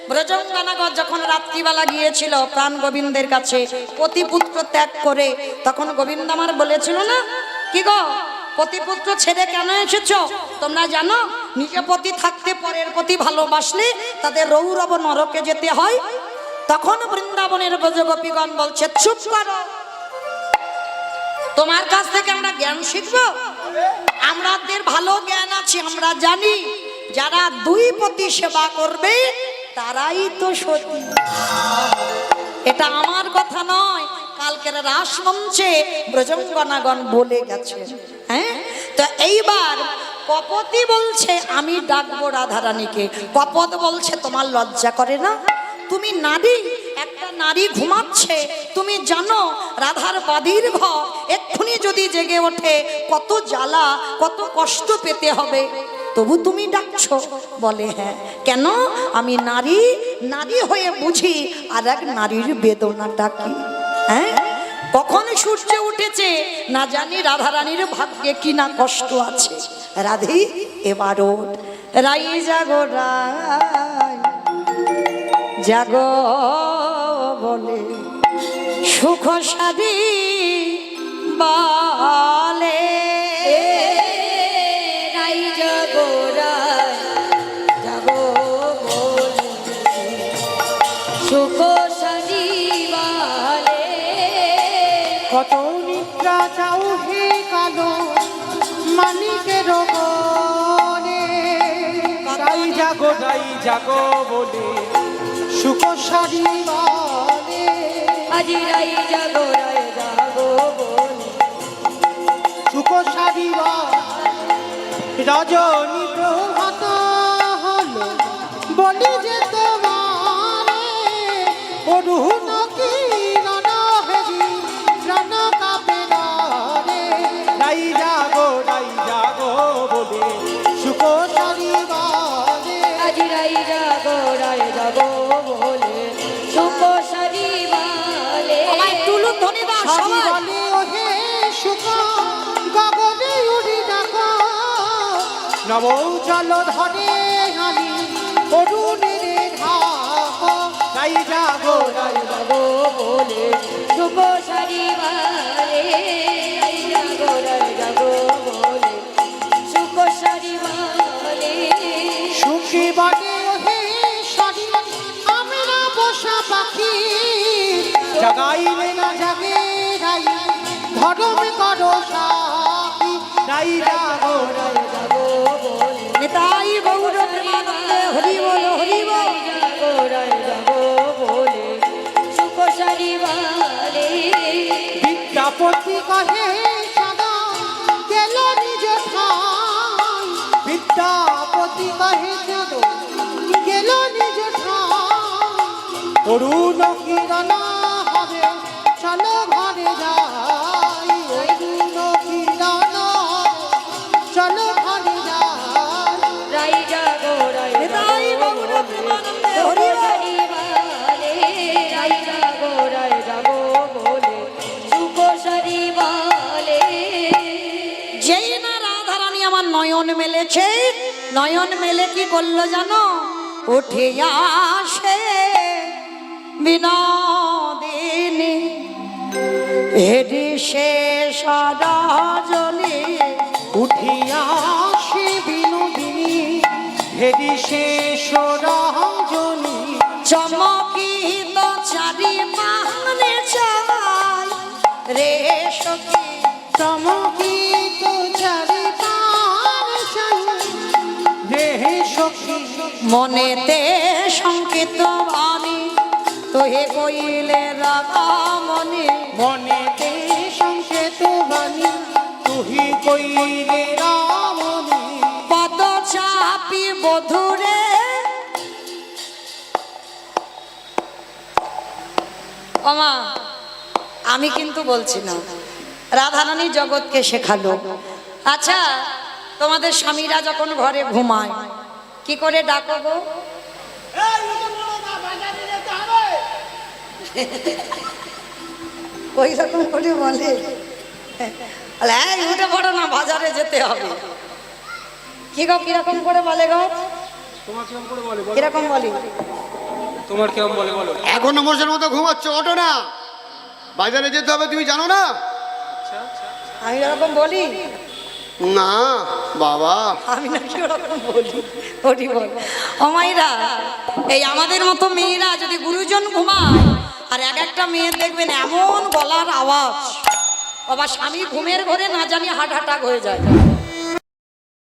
ব্রজঙ্গনাগর যখন রাত্রিবেলা গিয়েছিল প্রাণ গোবিন্দের কাছে পতিপুত্র ত্যাগ করে তখন গোবিন্দ আমার বলেছিল না কি গো পতিপুত্র ছেড়ে কেন এসেছো তোমরা জানো নিজে পতি থাকতে পরের পতি ভালোবাসলে তাদের রৌরব নরকে যেতে হয় তখন বৃন্দাবনের ব্রজগোপীগণ বলছে চুপ করো তোমার কাছ থেকে আমরা জ্ঞান শিখবো আমাদের ভালো জ্ঞান আছে আমরা জানি যারা দুই পতি সেবা করবে তারাই তো সতী এটা আমার কথা নয় কালকের রাস মঞ্চে ব্রজঙ্গনাগণ বলে গেছে হ্যাঁ তো এইবার কপতি বলছে আমি ডাকবো রাধারানীকে। কপত বলছে তোমার লজ্জা করে না? তুমি নারী, একটা নারী ঘুমাচ্ছে, তুমি জানো রাধার বাদীর ঘর এক্ষুনি যদি জেগে ওঠে কত জ্বালা কত কষ্ট পেতে হবে, তবু তুমি ডাকছো? বলে হ্যাঁ। কেন? আমি নারী, নারী হয়ে বুঝি আর এক নারীর বেদনাটা কি। হ্যাঁ, কখন সূর্য উঠেছে না জানি, রাধারানীর ভাগ্যে কি না কষ্ট আছে। রাধে এবার ওঠ, রাই জাগো রাই জাগো বলে সুখ সাদি বলে। রাই জাগো রাই জাগো বলে সুখ সাজিবালে। কত নিদ্রা চাও হে কালো মানিকের গনে, রাই জাগো বলে সুখ সারি বলে। আজি রাই জাগো বলে সুখ সারি রজনী প্রভাত হলো বলি যে তোমারে অরুণ কিরণ হেরি রণ কাপে রে। রাই জাগো বলে সুখ সারি বলে। আজি রাই জাগো বলে সুখ সাজিবালে। আমায় তুলু ধ্বনি দাও সারি সবাই। বলে ওহে সুখ গগনে উড়ি ডাকো, নব চল ধরে আমি অরুণের ঢাকো। রাই জাগো বলে সুখ সাজিবালে। রাই জাগো বলে সুখ সাজিবালে। সুখী বনে ওহে সারি আমরা বসা পাখি, জাগাইলে না জাগে রাই ধরম করো সাথী। রাই জাগো বলে নিতাই গৌর প্রেমানন্দে হরি বল হরি বল। জাগো বলে সুখ সাজিবালে। বিদ্যাপতি কহে সদা গেল নিজ ঠাই, বিদ্যাপতি কহে সদা গেল নিজ ঠাই। অরুণ কিরণ হবে চলো ঘরে যাই, অরুণ কিরণ চলো ঘরে যাই। রাই জাগো নিতাই গৌর প্রেমানন্দে হরি বল। সারিবালে। রাই জাগো বলে সুখ সারিবালে। যেই না রাধারানী আমার নয়ন মেলেছে, নয়ন মেলে কি করলো জানো? উঠে আসে বিনোদিনী হেরি শেষ রজনী। উঠিয়া সে বিনোদিনী হেরি শেষ রজনী। চমকিত চারি পাহানে চাল রে সখী। চমকিত চারি পার চাই রে সখী। মনেতে সংকিত বাণী তোহে কইলে রাগামণি। মনেতে সংকেত বাণী তুহি কইলে রামণি। পদ চাপি বধুরে ওমা, আমি কিন্তু বলছি না, রাধারানী জগৎকে শেখালো। আচ্ছা, তোমাদের স্বামীরা যখন ঘরে ঘুমায় কি করে ডাকো গো? ওই রকম করে বলে, হ্যাঁ উঠে পড়ো না, বাজারে যেতে হবে। কি গো কিরকম করে বলে গো? তোমার কিরকম করে বলে? কিরকম বলি? তোমার কিরকম বলে বলো? এখন নম্বরের মতো ঘুমাচ্ছ, ওঠো না, বাজারে যেতে হবে, তুমি জানো না? আমি এরকম বলি না বাবা, আমি নাকি ওরকম বলি? ওটি বল ও মাইরা, এই আমাদের মতো মেয়েরা যদি গুরুজন ঘুমায় আর এক একটা মেয়ের দেখবেন এমন গলার আওয়াজ, বাবা স্বামী ঘুমের ঘরে না জানি হার্ট অ্যাটাক হয়ে যায়।